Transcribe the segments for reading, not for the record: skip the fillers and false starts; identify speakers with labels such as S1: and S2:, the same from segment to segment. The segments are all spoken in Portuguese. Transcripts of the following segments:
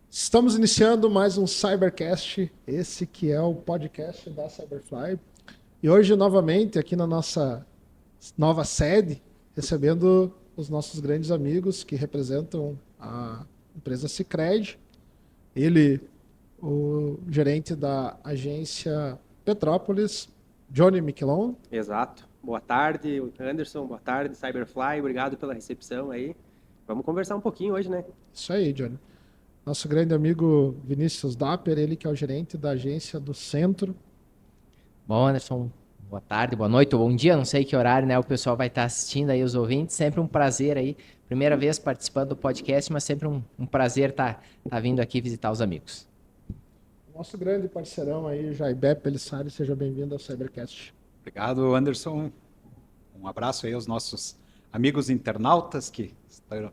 S1: Estamos iniciando mais um Cybercast, esse que é o podcast da Cyberfly. E hoje, novamente, aqui na nossa nova sede, recebendo os nossos grandes amigos que representam a empresa Sicredi. Ele, o gerente da agência Petrópolis, Johnny Miquelon.
S2: Exato. Boa tarde, Anderson. Boa tarde, Cyberfly. Obrigado pela recepção aí. Vamos conversar um pouquinho hoje, né?
S1: Isso aí, Johnny. Nosso grande amigo Vinícius Dapper, ele que é o gerente da agência do Centro.
S3: Bom, Anderson, boa tarde, boa noite, ou bom dia, não sei que horário, né? O pessoal vai estar assistindo aí, os ouvintes. Sempre um prazer aí. Primeira vez participando do podcast, mas sempre um prazer estar vindo aqui visitar os amigos.
S1: Nosso grande parceirão aí, Jaibé Pelissari, seja bem-vindo ao Cybercast.
S4: Obrigado, Anderson. Um abraço aí aos nossos amigos internautas que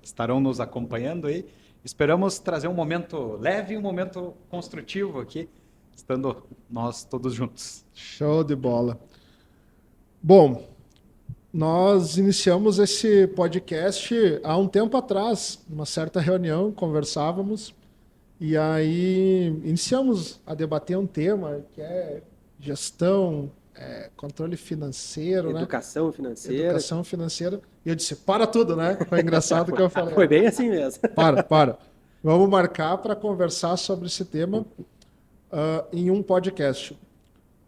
S4: estarão nos acompanhando aí. Esperamos trazer um momento leve e um momento construtivo aqui, estando nós todos juntos.
S1: Show de bola. Bom, nós iniciamos esse podcast há um tempo atrás, numa certa reunião, conversávamos, e aí iniciamos a debater um tema que é gestão, controle financeiro,
S2: Educação financeira.
S1: Educação financeira. E eu disse, para tudo, né? Foi engraçado que eu falei.
S2: Foi bem assim mesmo.
S1: Para. Vamos marcar para conversar sobre esse tema em um podcast.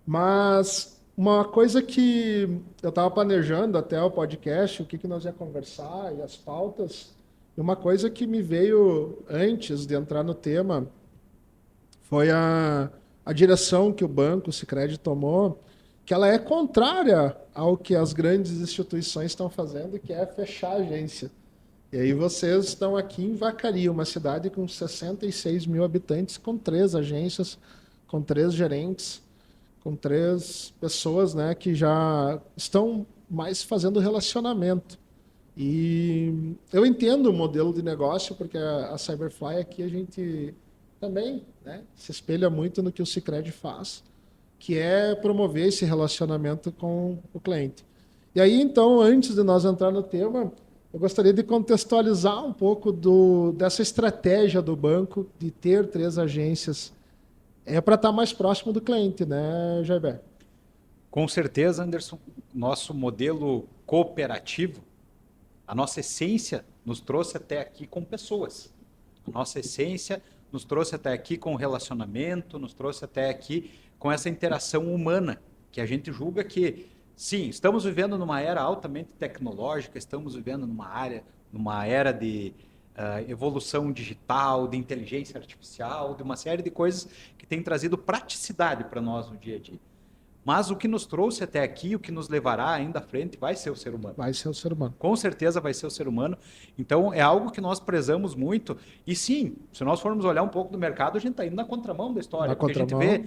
S1: Mas uma coisa que eu estava planejando até o podcast, o que nós ia conversar e as pautas, e uma coisa que me veio antes de entrar no tema foi a direção que o banco, o Sicredi, tomou, que ela é contrária ao que as grandes instituições estão fazendo, que é fechar a agência. E aí vocês estão aqui em Vacaria, uma cidade com 66 mil habitantes, com 3 agências, com 3 gerentes, com 3 pessoas, né, que já estão mais fazendo relacionamento. E eu entendo o modelo de negócio, porque a Cyberfly aqui a gente também, né, se espelha muito no que o Sicredi faz, que é promover esse relacionamento com o cliente. E aí, então, antes de nós entrar no tema, eu gostaria de contextualizar um pouco dessa estratégia do banco de ter 3 agências. É para estar mais próximo do cliente, né, Jaibé?
S4: Com certeza, Anderson, nosso modelo cooperativo, a nossa essência nos trouxe até aqui com pessoas. A nossa essência nos trouxe até aqui com relacionamento, nos trouxe até aqui com essa interação humana, que a gente julga que, sim, estamos vivendo numa era altamente tecnológica, estamos vivendo numa era de evolução digital, de inteligência artificial, de uma série de coisas que tem trazido praticidade para nós no dia a dia. Mas o que nos trouxe até aqui, o que nos levará ainda à frente, vai ser o ser humano.
S1: Vai ser o ser humano.
S4: Com certeza vai ser o ser humano. Então, é algo que nós prezamos muito. E sim, se nós formos olhar um pouco do mercado, a gente está indo na contramão da história. Porque a gente vê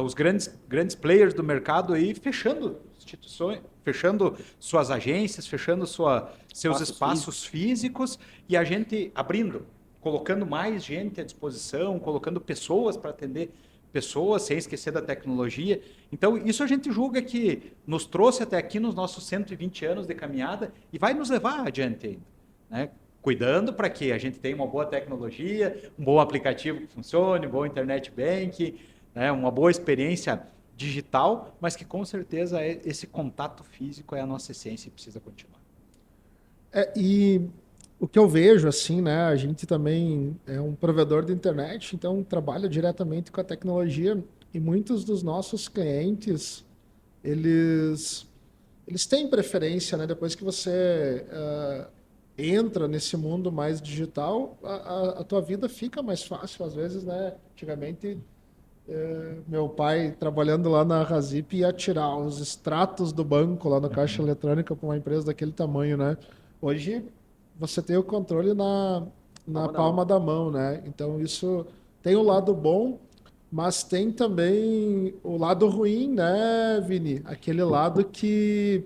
S4: os grandes players do mercado aí fechando instituições, fechando suas agências, fechando seus espaços físicos e a gente abrindo, colocando mais gente à disposição, colocando pessoas para atender pessoas, sem esquecer da tecnologia. Então, isso a gente julga que nos trouxe até aqui nos nossos 120 anos de caminhada e vai nos levar adiante ainda, né? Cuidando para que a gente tenha uma boa tecnologia, um bom aplicativo que funcione, um bom internet banking, né? Uma boa experiência digital, mas que com certeza esse contato físico é a nossa essência e precisa continuar.
S1: E o que eu vejo, assim, né, a gente também é um provedor de internet, então trabalha diretamente com a tecnologia e muitos dos nossos clientes, eles têm preferência, né, depois que você entra nesse mundo mais digital, a tua vida fica mais fácil, às vezes, né, antigamente meu pai, trabalhando lá na Razip, ia tirar os extratos do banco lá no caixa eletrônica para uma empresa daquele tamanho, né? Hoje você tem o controle na palma da mão, né? Então isso tem o lado bom, mas tem também o lado ruim, né, Vini? Aquele lado que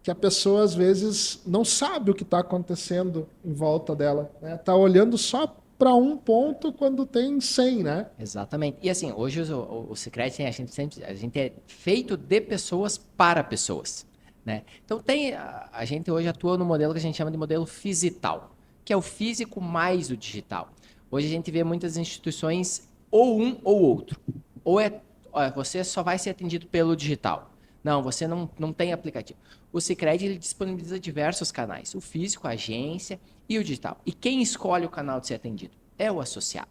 S1: a pessoa às vezes não sabe o que está acontecendo em volta dela, né? Tá olhando só para um ponto quando tem 100, né?
S3: Exatamente. E assim, hoje o Sicredi, a gente é feito de pessoas para pessoas. né? Então a gente hoje atua no modelo que a gente chama de modelo physital, que é o físico mais o digital. Hoje a gente vê muitas instituições ou um ou outro. Você só vai ser atendido pelo digital. Não, você não tem aplicativo. O Sicredi ele disponibiliza diversos canais, o físico, a agência e o digital. E quem escolhe o canal de ser atendido? É o associado.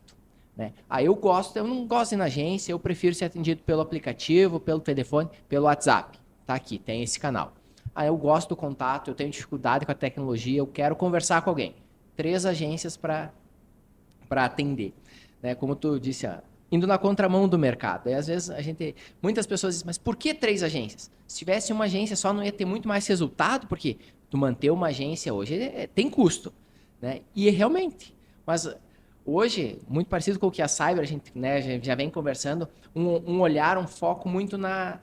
S3: Né? Eu não gosto de ir na agência, eu prefiro ser atendido pelo aplicativo, pelo telefone, pelo WhatsApp. Tá aqui, tem esse canal. Eu gosto do contato, eu tenho dificuldade com a tecnologia, eu quero conversar com alguém. 3 agências para atender. Né? Como tu disse, indo na contramão do mercado. E às vezes muitas pessoas dizem, mas por que 3 agências? Se tivesse uma agência só não ia ter muito mais resultado, porque tu manter uma agência hoje tem custo. Né? E realmente, mas hoje, muito parecido com o que a Cyber, a gente, né, já vem conversando, um olhar, um foco muito na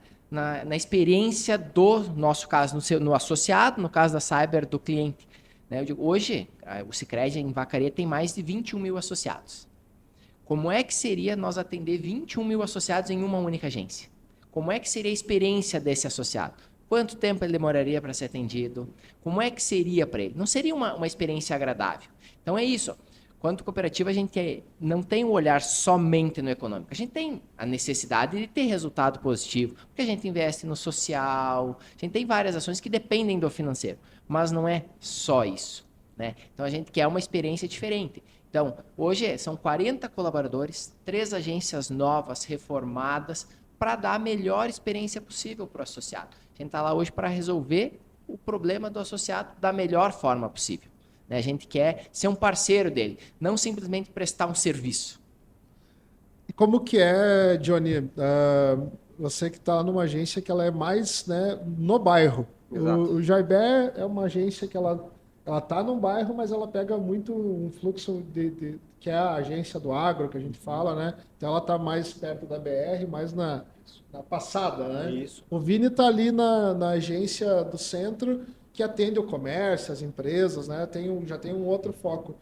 S3: experiência do nosso caso, no associado, no caso da Cyber, do cliente. Né? Eu digo, hoje, o Sicredi em Vacaria tem mais de 21 mil associados. Como é que seria nós atender 21 mil associados em uma única agência? Como é que seria a experiência desse associado? Quanto tempo ele demoraria para ser atendido? Como é que seria para ele? Não seria uma experiência agradável. Então é isso. Quanto cooperativa, a gente não tem o olhar somente no econômico. A gente tem a necessidade de ter resultado positivo, porque a gente investe no social, a gente tem várias ações que dependem do financeiro, mas não é só isso. Né? Então a gente quer uma experiência diferente. Então, hoje são 40 colaboradores, 3 agências novas, reformadas, para dar a melhor experiência possível para o associado. A gente está lá hoje para resolver o problema do associado da melhor forma possível. A gente quer ser um parceiro dele, não simplesmente prestar um serviço.
S1: E como que é, Johnny, você que está numa agência que ela é mais, né, no bairro. O Jaibé é uma agência que ela está num bairro, mas ela pega muito um fluxo que é a agência do agro, que a gente fala, né? Então ela está mais perto da BR, mais na passada, né?
S2: Isso.
S1: O Vini está ali na agência do centro, que atende o comércio, as empresas, né? Já tem um outro foco.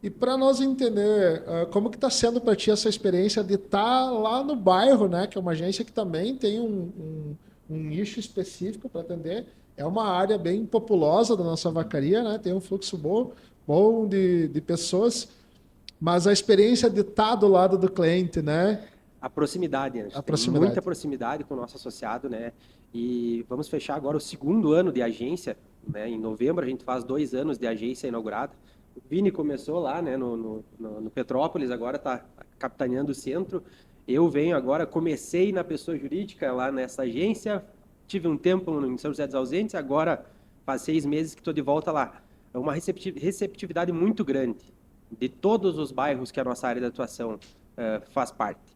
S1: E para nós entender como que está sendo para ti essa experiência de estar lá no bairro, né? Que é uma agência que também tem um nicho específico para atender. É uma área bem populosa da nossa vacaria, né? Tem um fluxo bom de pessoas, mas a experiência de estar do lado do cliente, né?
S2: A proximidade, né?
S1: A proximidade.
S2: Muita proximidade com o nosso associado, né? E vamos fechar agora o 2º ano de agência, né? Em novembro a gente faz 2 anos de agência inaugurada. O Vini começou lá, né? No Petrópolis, agora está capitaneando o centro. Eu venho agora, comecei na pessoa jurídica lá nessa agência, tive um tempo em São José dos Ausentes, agora faz 6 meses que estou de volta lá. É uma receptividade muito grande de todos os bairros que a nossa área de atuação faz parte.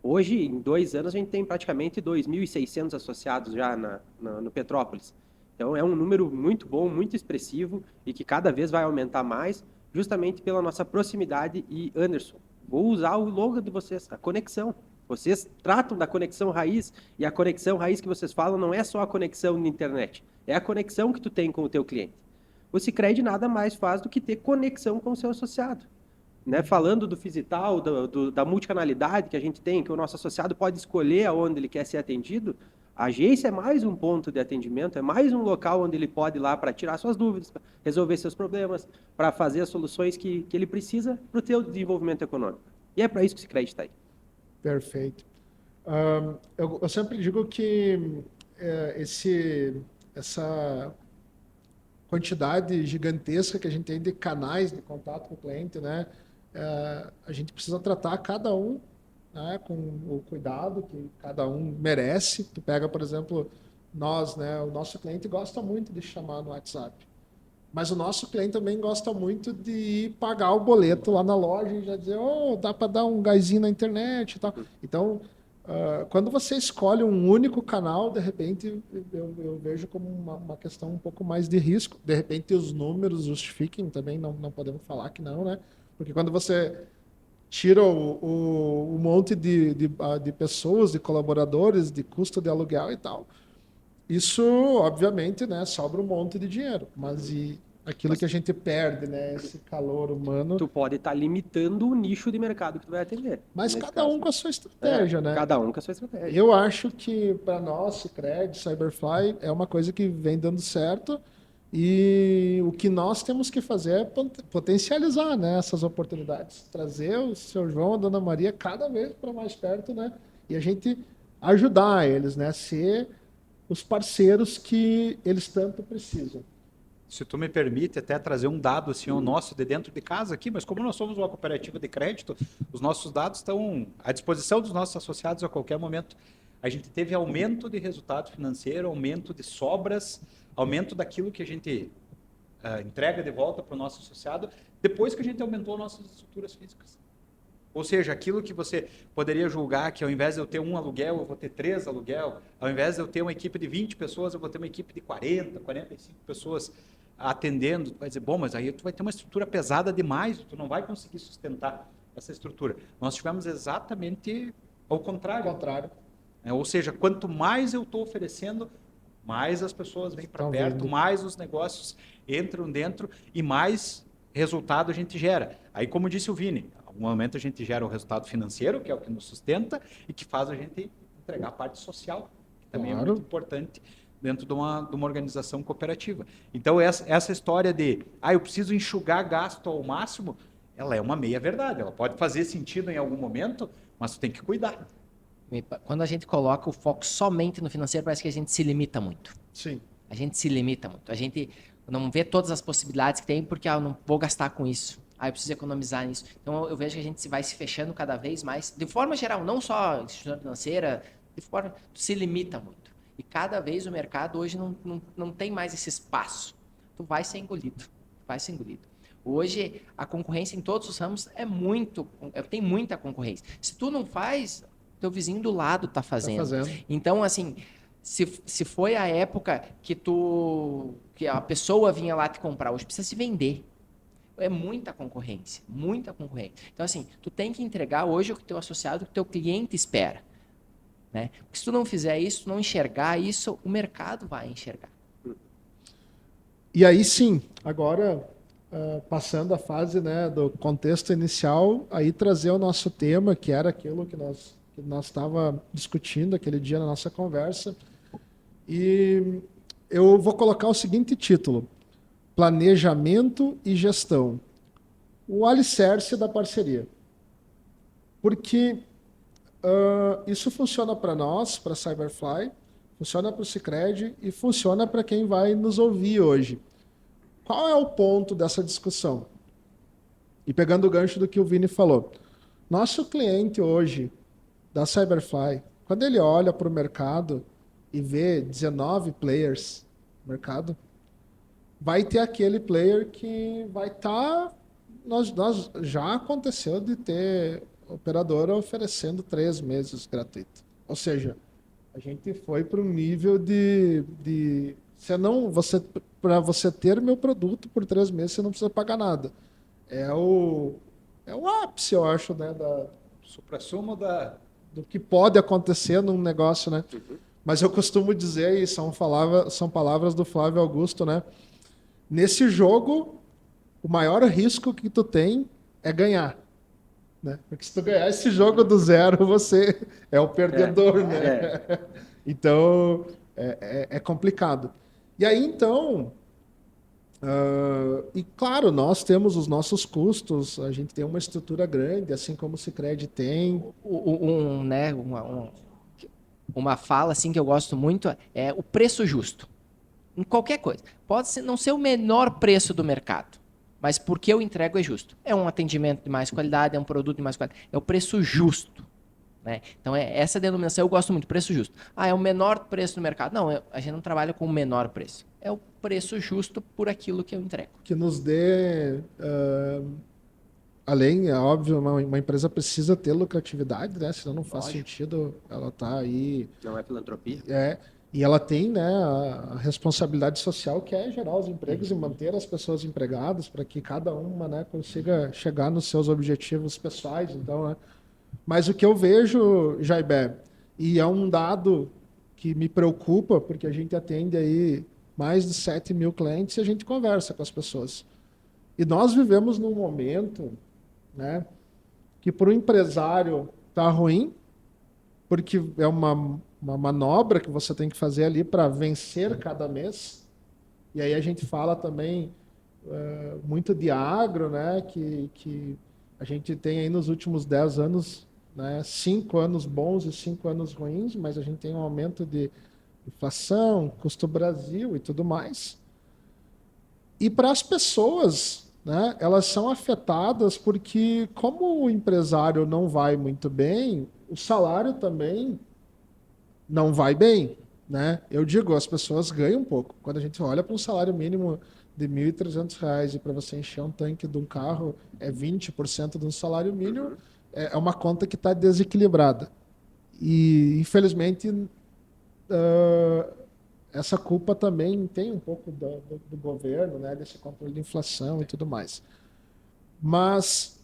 S2: Hoje, em 2 anos, a gente tem praticamente 2.600 associados já no Petrópolis. Então, é um número muito bom, muito expressivo e que cada vez vai aumentar mais, justamente pela nossa proximidade. E, Anderson, vou usar o logo de vocês, a conexão. Vocês tratam da conexão raiz, e a conexão raiz que vocês falam não é só a conexão na internet, é a conexão que tu tem com o teu cliente. O Sicredi nada mais faz do que ter conexão com o seu associado. Né? Falando do Physital, da multicanalidade que a gente tem, que o nosso associado pode escolher aonde ele quer ser atendido, a agência é mais um ponto de atendimento, é mais um local onde ele pode ir lá para tirar suas dúvidas, para resolver seus problemas, para fazer as soluções que ele precisa para o seu desenvolvimento econômico. E é para isso que o Sicredi está aí.
S1: Perfeito. Eu sempre digo que essa quantidade gigantesca que a gente tem de canais de contato com o cliente, né? A gente precisa tratar cada um, né, com o cuidado que cada um merece. Tu pega, por exemplo, nós, né? O nosso cliente gosta muito de chamar no WhatsApp. Mas o nosso cliente também gosta muito de pagar o boleto lá na loja e já dizer, dá para dar um gásinho na internet e tal. Então, quando você escolhe um único canal, de repente, eu vejo como uma questão um pouco mais de risco. De repente, os números justifiquem também, não podemos falar que não, né? Porque quando você tira o monte de pessoas, de colaboradores, de custo de aluguel e tal, isso, obviamente, né, sobra um monte de dinheiro. Mas aquilo que a gente perde, né? Esse calor humano.
S2: Tu pode estar limitando o nicho de mercado que tu vai atender.
S1: Mas
S2: nesse
S1: cada
S2: caso.
S1: um com a sua estratégia, né?
S2: Cada um com a sua estratégia.
S1: Eu acho que para nós, Sicredi, Cyberfly, é uma coisa que vem dando certo e o que nós temos que fazer é potencializar, né, essas oportunidades. Trazer o seu João, a Dona Maria cada vez para mais perto, né? E a gente ajudar eles, né? Ser os parceiros que eles tanto precisam.
S4: Se tu me permite até trazer um dado assim, o nosso de dentro de casa aqui, mas como nós somos uma cooperativa de crédito, os nossos dados estão à disposição dos nossos associados a qualquer momento. A gente teve aumento de resultado financeiro, aumento de sobras, aumento daquilo que a gente entrega de volta para o nosso associado, depois que a gente aumentou nossas estruturas físicas. Ou seja, aquilo que você poderia julgar que ao invés de eu ter um aluguel, eu vou ter 3 aluguel, ao invés de eu ter uma equipe de 20 pessoas, eu vou ter uma equipe de 40, 45 pessoas atendendo. Tu vai dizer, bom, mas aí tu vai ter uma estrutura pesada demais, tu não vai conseguir sustentar essa estrutura. Nós tivemos exatamente ao contrário. Ou seja, quanto mais eu estou oferecendo, mais as pessoas vêm para perto, mais os negócios entram dentro e mais resultado a gente gera. Aí, como disse o Vini, em algum momento a gente gera o resultado financeiro, que é o que nos sustenta e que faz a gente entregar a parte social, que também é muito importante dentro de uma organização cooperativa. Então, essa história de, eu preciso enxugar gasto ao máximo, ela é uma meia-verdade. Ela pode fazer sentido em algum momento, mas tu tem que cuidar.
S3: Quando a gente coloca o foco somente no financeiro, parece que a gente se limita muito.
S1: Sim.
S3: A gente se limita muito. A gente não vê todas as possibilidades que tem, porque eu não vou gastar com isso. Eu preciso economizar nisso. Então, eu vejo que a gente vai se fechando cada vez mais, de forma geral, não só instituição financeira, de forma, tu se limita muito. E cada vez o mercado hoje não tem mais esse espaço. Tu vai ser engolido. Hoje, a concorrência em todos os ramos tem muita concorrência. Se tu não faz, teu vizinho do lado está fazendo. Então, assim, se foi a época que a pessoa vinha lá te comprar, hoje precisa se vender. É muita concorrência. Então, assim, tu tem que entregar hoje o que o teu associado, o que o teu cliente espera. Né? Porque se tu não fizer isso, não enxergar isso, o mercado vai enxergar.
S1: E aí sim, agora passando a fase, né, do contexto inicial, aí trazer o nosso tema, que era aquilo que nós estava discutindo aquele dia na nossa conversa. E eu vou colocar o seguinte título: Planejamento e Gestão. O alicerce da parceria. Porque isso funciona para nós, para Cyberfly, funciona para o Sicredi e funciona para quem vai nos ouvir hoje. Qual é o ponto dessa discussão? E pegando o gancho do que o Vini falou, nosso cliente hoje da Cyberfly, quando ele olha para o mercado e vê 19 players no mercado, vai ter aquele player que vai estar... Nós já aconteceu de ter operadora oferecendo 3 meses gratuito. Ou seja, a gente foi para um nível de para você ter meu produto por 3 meses, você não precisa pagar nada. É o ápice, eu acho, né,
S4: supra-sumo
S1: do que pode acontecer num negócio, né? Mas eu costumo dizer, e são palavras do Flávio Augusto, né? Nesse jogo, o maior risco que tu tem é ganhar. Né? Porque se tu ganhar esse jogo do zero, você é o perdedor, né? Então, é complicado. E aí, então... e claro, nós temos os nossos custos, a gente tem uma estrutura grande, assim como o Sicredi tem.
S3: Uma fala assim que eu gosto muito é o preço justo. Em qualquer coisa. Pode não ser o menor preço do mercado, mas porque eu entrego é justo. É um atendimento de mais qualidade, é um produto de mais qualidade. É o preço justo. Né? Então, essa denominação eu gosto muito, preço justo. É o menor preço do mercado. Não, a gente não trabalha com o menor preço. É o preço justo por aquilo que eu entrego.
S1: Que nos dê... além, é óbvio, uma empresa precisa ter lucratividade, né? Senão não faz sentido ela estar aí...
S2: Não é filantropia.
S1: E ela tem, né, a responsabilidade social, que é gerar os empregos e manter as pessoas empregadas para que cada uma, né, consiga chegar nos seus objetivos pessoais. Então, né? Mas o que eu vejo, Jaibé, e é um dado que me preocupa, porque a gente atende aí mais de 7 mil clientes e a gente conversa com as pessoas. E nós vivemos num momento, né, que para o empresário está ruim, porque é uma manobra que você tem que fazer ali para vencer cada mês. E aí a gente fala também muito de agro, né, que a gente tem aí nos últimos 10 anos, né, 5 anos bons e 5 anos ruins, mas a gente tem um aumento de inflação, custo Brasil e tudo mais. E para as pessoas, né, elas são afetadas porque, como o empresário não vai muito bem, o salário também não vai bem, né? Eu digo, as pessoas ganham um pouco. Quando a gente olha para um salário mínimo de R$ 1.300 e para você encher um tanque de um carro é 20% de um salário mínimo, é uma conta que está desequilibrada. E, infelizmente, essa culpa também tem um pouco do governo, né? Desse controle de inflação e tudo mais. Mas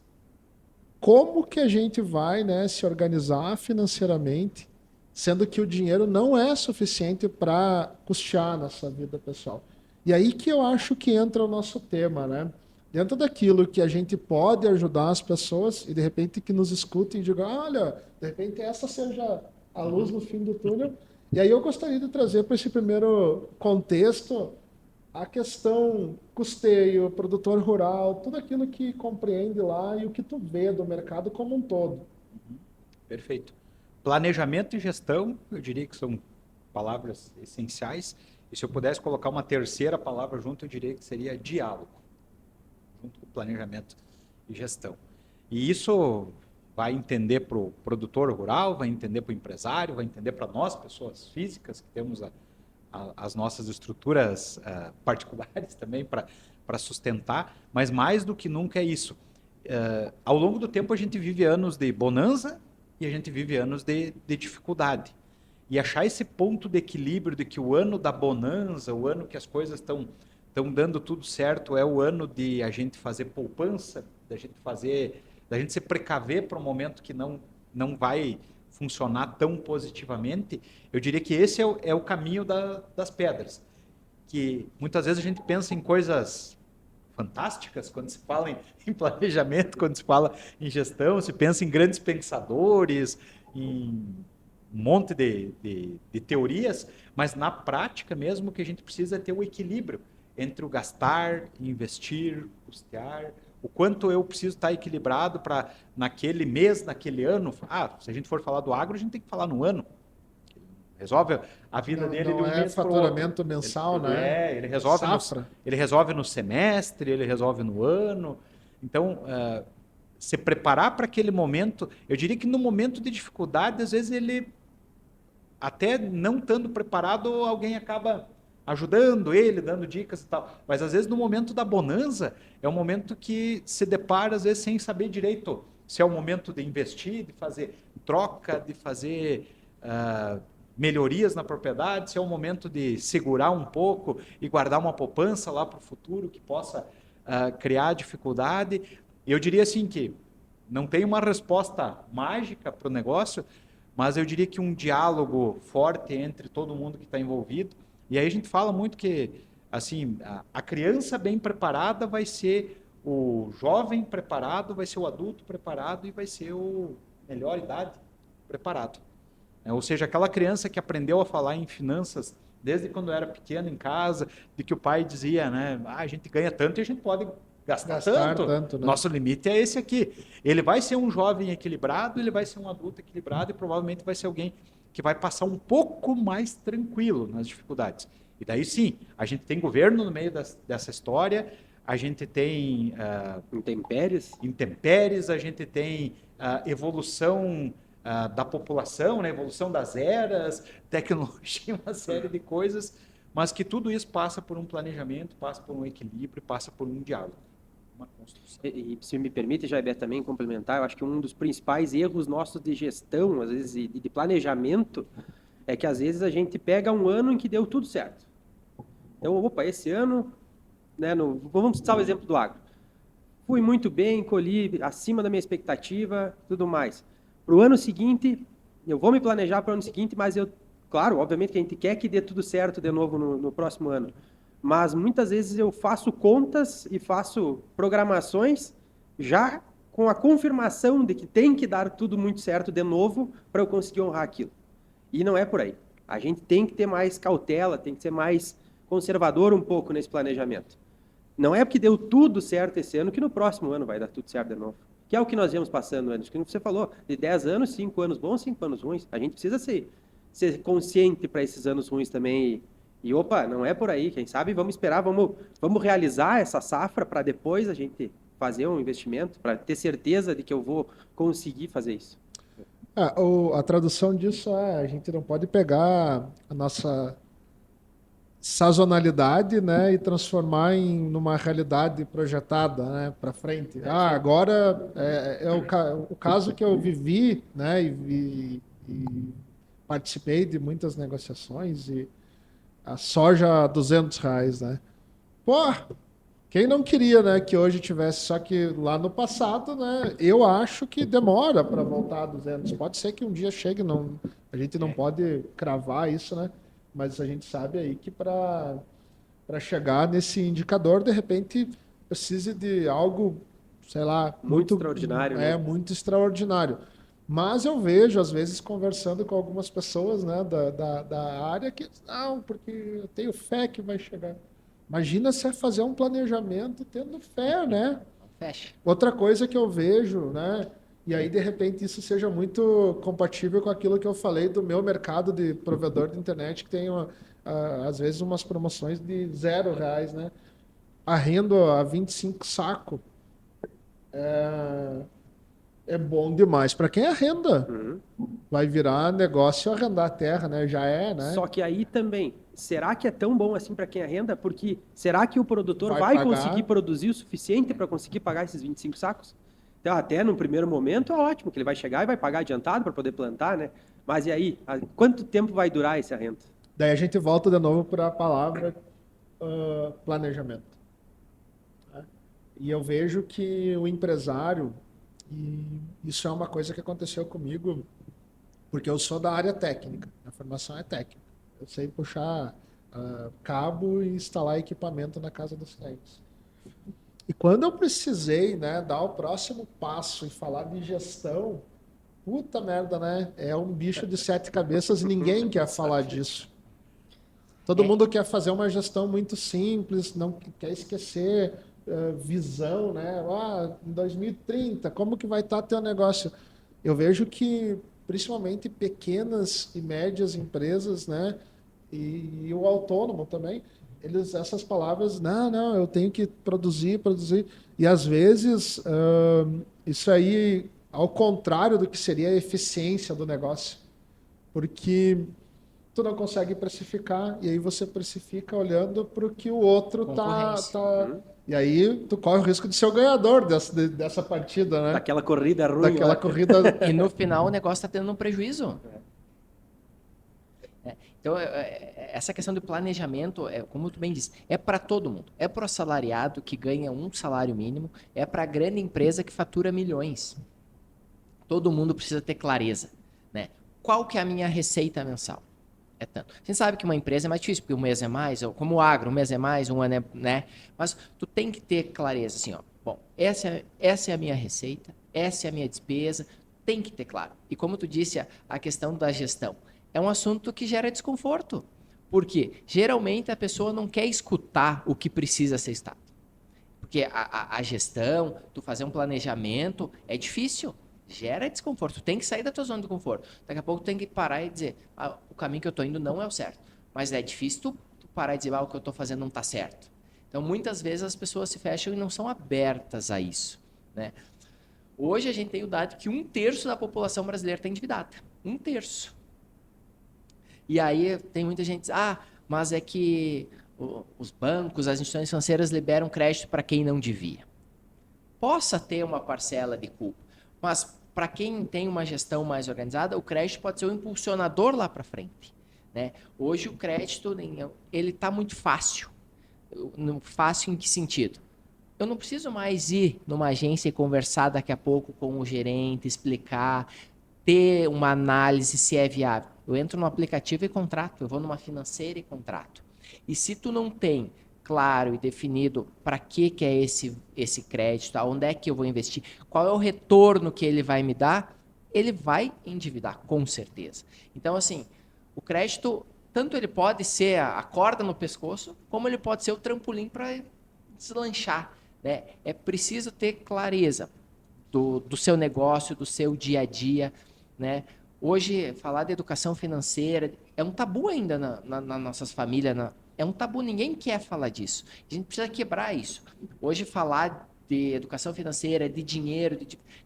S1: como que a gente vai, né, se organizar financeiramente, sendo que o dinheiro não é suficiente para custear a nossa vida pessoal? E aí que eu acho que entra o nosso tema, né? Dentro daquilo que a gente pode ajudar as pessoas e de repente que nos escutem e digam, olha, de repente essa seja a luz no fim do túnel. E aí eu gostaria de trazer para esse primeiro contexto a questão custeio, produtor rural, tudo aquilo que compreende lá e o que tu vê do mercado como um todo.
S4: Perfeito. Planejamento e gestão, eu diria que são palavras essenciais. E se eu pudesse colocar uma terceira palavra junto, eu diria que seria diálogo, junto com planejamento e gestão. E isso vai entender para o produtor rural, vai entender para o empresário, vai entender para nós, pessoas físicas, que temos as nossas estruturas particulares também para sustentar, mas mais do que nunca é isso. Ao longo do tempo a gente vive anos de bonança e a gente vive anos de dificuldade. E achar esse ponto de equilíbrio de que o ano da bonança, o ano que as coisas estão dando tudo certo, é o ano de a gente fazer poupança, da gente se precaver para um momento que não vai funcionar tão positivamente. Eu diria que esse é o caminho das pedras. Que muitas vezes a gente pensa em coisas fantásticas quando se fala em planejamento, quando se fala em gestão, se pensa em grandes pensadores, em um monte de teorias, mas na prática mesmo o que a gente precisa é ter o equilíbrio entre o gastar, investir, custear, o quanto eu preciso estar equilibrado para naquele mês, naquele ano. Se a gente for falar do agro, a gente tem que falar no ano. Resolve a vida dele de um mês para o outro.
S1: Faturamento mensal, né?
S4: Ele resolve no semestre, ele resolve no ano. Então, se preparar para aquele momento, eu diria que no momento de dificuldade, às vezes ele, até não estando preparado, alguém acaba ajudando ele, dando dicas e tal. Mas às vezes no momento da bonança, é um momento que se depara, às vezes, sem saber direito se é o momento de investir, de fazer troca, de fazer melhorias na propriedade, se é o momento de segurar um pouco e guardar uma poupança lá para o futuro que possa criar dificuldade. Eu diria assim que não tem uma resposta mágica para o negócio, mas eu diria que um diálogo forte entre todo mundo que está envolvido. E aí a gente fala muito que assim, a criança bem preparada vai ser o jovem preparado, vai ser o adulto preparado e vai ser o melhor idade preparado. Ou seja, aquela criança que aprendeu a falar em finanças desde quando era pequeno em casa, de que o pai dizia, né, a gente ganha tanto e a gente pode gastar tanto, né? Nosso limite é esse aqui. Ele vai ser um jovem equilibrado, ele vai ser um adulto equilibrado e provavelmente vai ser alguém que vai passar um pouco mais tranquilo nas dificuldades. E daí sim, a gente tem governo no meio dessa história, a gente tem intempéries, a gente tem evolução da população, né? Evolução das eras, tecnologia, uma série de coisas, mas que tudo isso passa por um planejamento, passa por um equilíbrio, passa por um diálogo, uma construção.
S2: E se me permite, Jaiber, também complementar, eu acho que um dos principais erros nossos de gestão, às vezes de planejamento, é que às vezes a gente pega um ano em que deu tudo certo. Então, esse ano, né, vamos citar o exemplo do agro. Fui muito bem, colhi acima da minha expectativa, tudo mais. Para o ano seguinte, eu vou me planejar para o ano seguinte, mas eu Claro, obviamente que a gente quer que dê tudo certo de novo no próximo ano, mas muitas vezes eu faço contas e faço programações já com a confirmação de que tem que dar tudo muito certo de novo para eu conseguir honrar aquilo. E não é por aí. A gente tem que ter mais cautela, tem que ser mais conservador um pouco nesse planejamento. Não é porque deu tudo certo esse ano que no próximo ano vai dar tudo certo de novo. Que é o que nós vemos passando antes. Que você falou, de 10 anos, 5 anos bons, 5 anos ruins. A gente precisa ser consciente para esses anos ruins também. E opa, não é por aí. Quem sabe vamos esperar, vamos realizar essa safra para depois a gente fazer um investimento, para ter certeza de que eu vou conseguir fazer isso.
S1: A tradução disso a gente não pode pegar a nossa sazonalidade, né, e transformar numa realidade projetada, né, para frente. Agora é o caso que eu vivi, né, e participei de muitas negociações e a soja a R$ 200, né? Pô, quem não queria, né, que hoje tivesse, só que lá no passado, né, eu acho que demora para voltar a 200. Pode ser que um dia chegue, não, a gente não pode cravar isso, né? Mas a gente sabe aí que para chegar nesse indicador, de repente, precise de algo, sei lá,
S2: muito extraordinário, né?
S1: Muito extraordinário. Mas eu vejo, às vezes, conversando com algumas pessoas, né, da área, que não, porque eu tenho fé que vai chegar. Imagina se é fazer um planejamento tendo fé, né?
S3: Fecha.
S1: Outra coisa que eu vejo, né? E aí, de repente, isso seja muito compatível com aquilo que eu falei do meu mercado de provedor de internet, que tem, às vezes, umas promoções de R$ 0, né? Arrendo a 25 saco. É bom demais para quem arrenda. Vai virar negócio arrendar a terra, né? Já é, né?
S2: Só que aí também, será que é tão bom assim para quem arrenda? Porque será que o produtor vai
S1: pagar.
S2: conseguir produzir o suficiente para conseguir pagar esses 25 sacos? Então, até no primeiro momento é ótimo que ele vai chegar e vai pagar adiantado para poder plantar, né? Mas e aí? Quanto tempo vai durar esse arrendo?
S1: Daí a gente volta de novo para a palavra planejamento. E eu vejo que o empresário, e isso é uma coisa que aconteceu comigo, porque eu sou da área técnica, a formação é técnica. Eu sei puxar cabo e instalar equipamento na casa dos clientes. E quando eu precisei, né, dar o próximo passo e falar de gestão, puta merda, né? É um bicho de 7 cabeças e ninguém quer falar disso. Todo mundo quer fazer uma gestão muito simples, não quer esquecer visão, né? Em 2030, como que vai estar teu negócio? Eu vejo que, principalmente pequenas e médias empresas, né? E o autônomo também, essas palavras, não, eu tenho que produzir. E às vezes, isso aí, ao contrário do que seria a eficiência do negócio. Porque tu não consegue precificar, e aí você precifica olhando para o que o outro tá. E aí tu corre o risco de ser o ganhador dessa partida, né?
S2: Daquela corrida ruim.
S1: Daquela corrida.
S3: E no final o negócio está tendo um prejuízo. Então, essa questão de planejamento, como tu bem disse, é para todo mundo. É para o assalariado que ganha um salário mínimo, é para a grande empresa que fatura milhões. Todo mundo precisa ter clareza, né? Qual que é a minha receita mensal? É tanto. Você sabe que uma empresa é mais difícil, porque um mês é mais, como o agro, um mês é mais, um ano é, né? Mas tu tem que ter clareza, assim, ó. Bom, essa é a minha receita, essa é a minha despesa, tem que ter claro. E como tu disse, a questão da gestão é um assunto que gera desconforto. Porque geralmente a pessoa não quer escutar o que precisa ser estado. Porque a gestão, tu fazer um planejamento, é difícil. Gera desconforto. Tu tem que sair da tua zona de conforto. Daqui a pouco tu tem que parar e dizer, o caminho que eu estou indo não é o certo. Mas é difícil tu parar e dizer, o que eu estou fazendo não está certo. Então, muitas vezes as pessoas se fecham e não são abertas a isso, né? Hoje a gente tem o dado que 1/3 da população brasileira está endividada. 1/3. E aí tem muita gente que diz, mas é que os bancos, as instituições financeiras liberam crédito para quem não devia. Possa ter uma parcela de culpa, mas para quem tem uma gestão mais organizada, o crédito pode ser um impulsionador lá para frente, né? Hoje o crédito ele está muito fácil. Fácil em que sentido? Eu não preciso mais ir numa agência e conversar daqui a pouco com o gerente, explicar, ter uma análise se é viável. Eu entro no aplicativo e contrato, eu vou numa financeira e contrato. E se tu não tem claro e definido para que é esse crédito, onde é que eu vou investir, qual é o retorno que ele vai me dar, ele vai endividar, com certeza. Então, assim, o crédito, tanto ele pode ser a corda no pescoço, como ele pode ser o trampolim para deslanchar, né? É preciso ter clareza do seu negócio, do seu dia a dia, né? Hoje, falar de educação financeira é um tabu ainda nas nossas famílias, é um tabu, ninguém quer falar disso. A gente precisa quebrar isso. Hoje, falar de educação financeira, de dinheiro,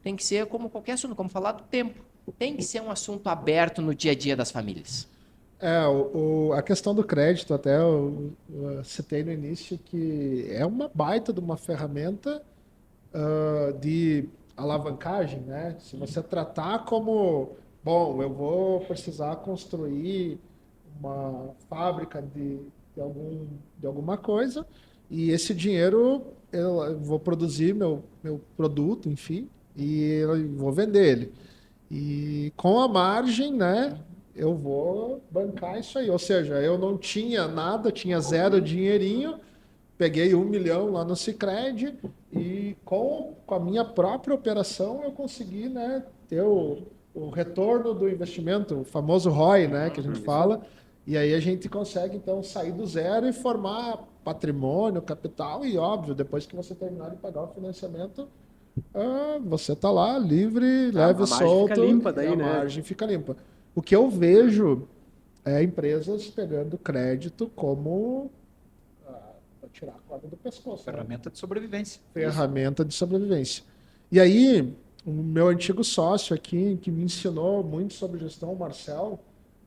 S3: tem que ser como qualquer assunto, como falar do tempo. Tem que ser um assunto aberto no dia a dia das famílias.
S1: A questão do crédito, até eu citei no início, que é uma baita de uma ferramenta de alavancagem, né? Se você tratar como, bom, eu vou precisar construir uma fábrica de alguma coisa e esse dinheiro eu vou produzir meu produto, enfim, e eu vou vender ele. E com a margem, né, eu vou bancar isso aí. Ou seja, eu não tinha nada, tinha zero dinheirinho, peguei 1 milhão lá no Sicredi e com a minha própria operação eu consegui, né, ter o retorno do investimento, o famoso ROI, né, que a gente fala. E aí a gente consegue, então, sair do zero e formar patrimônio, capital e, óbvio, depois que você terminar de pagar o financiamento, você está lá, livre, leve e solto. A margem fica limpa daí, né? A margem fica limpa. O que eu vejo é empresas pegando crédito como para tirar a corda do pescoço.
S4: Ferramenta de sobrevivência.
S1: Ferramenta de sobrevivência. E aí, o meu antigo sócio aqui, que me ensinou muito sobre gestão, o Marcel,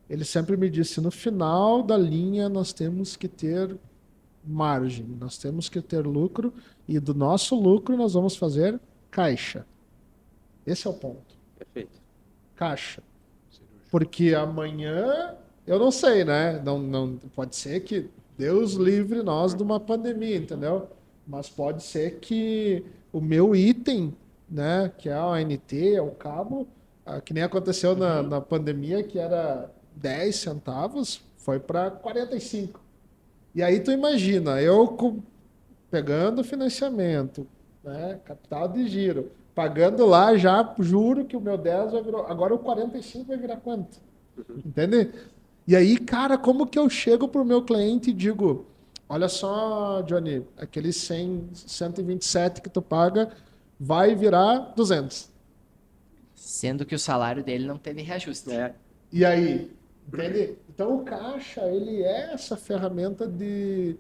S1: ele sempre me disse, no final da linha nós temos que ter margem, nós temos que ter lucro e do nosso lucro nós vamos fazer caixa. Esse é o ponto.
S2: Perfeito.
S1: Caixa. Porque amanhã, eu não sei, né? Não, pode ser que Deus livre nós de uma pandemia, entendeu? Mas pode ser que o meu item, né, que é a ONT, é o cabo, que nem aconteceu na pandemia, que era 10 centavos, foi para 45. E aí tu imagina, eu pegando financiamento, né, capital de giro, pagando lá já, juro que o meu 10 vai virar, agora o 45 vai virar quanto? Entende? E aí, cara, como que eu chego pro meu cliente e digo, olha só, Johnny, aquele 127 que tu paga vai virar 200.
S3: Sendo que o salário dele não teve reajuste.
S1: E aí? Entende? Então o caixa, ele é essa ferramenta de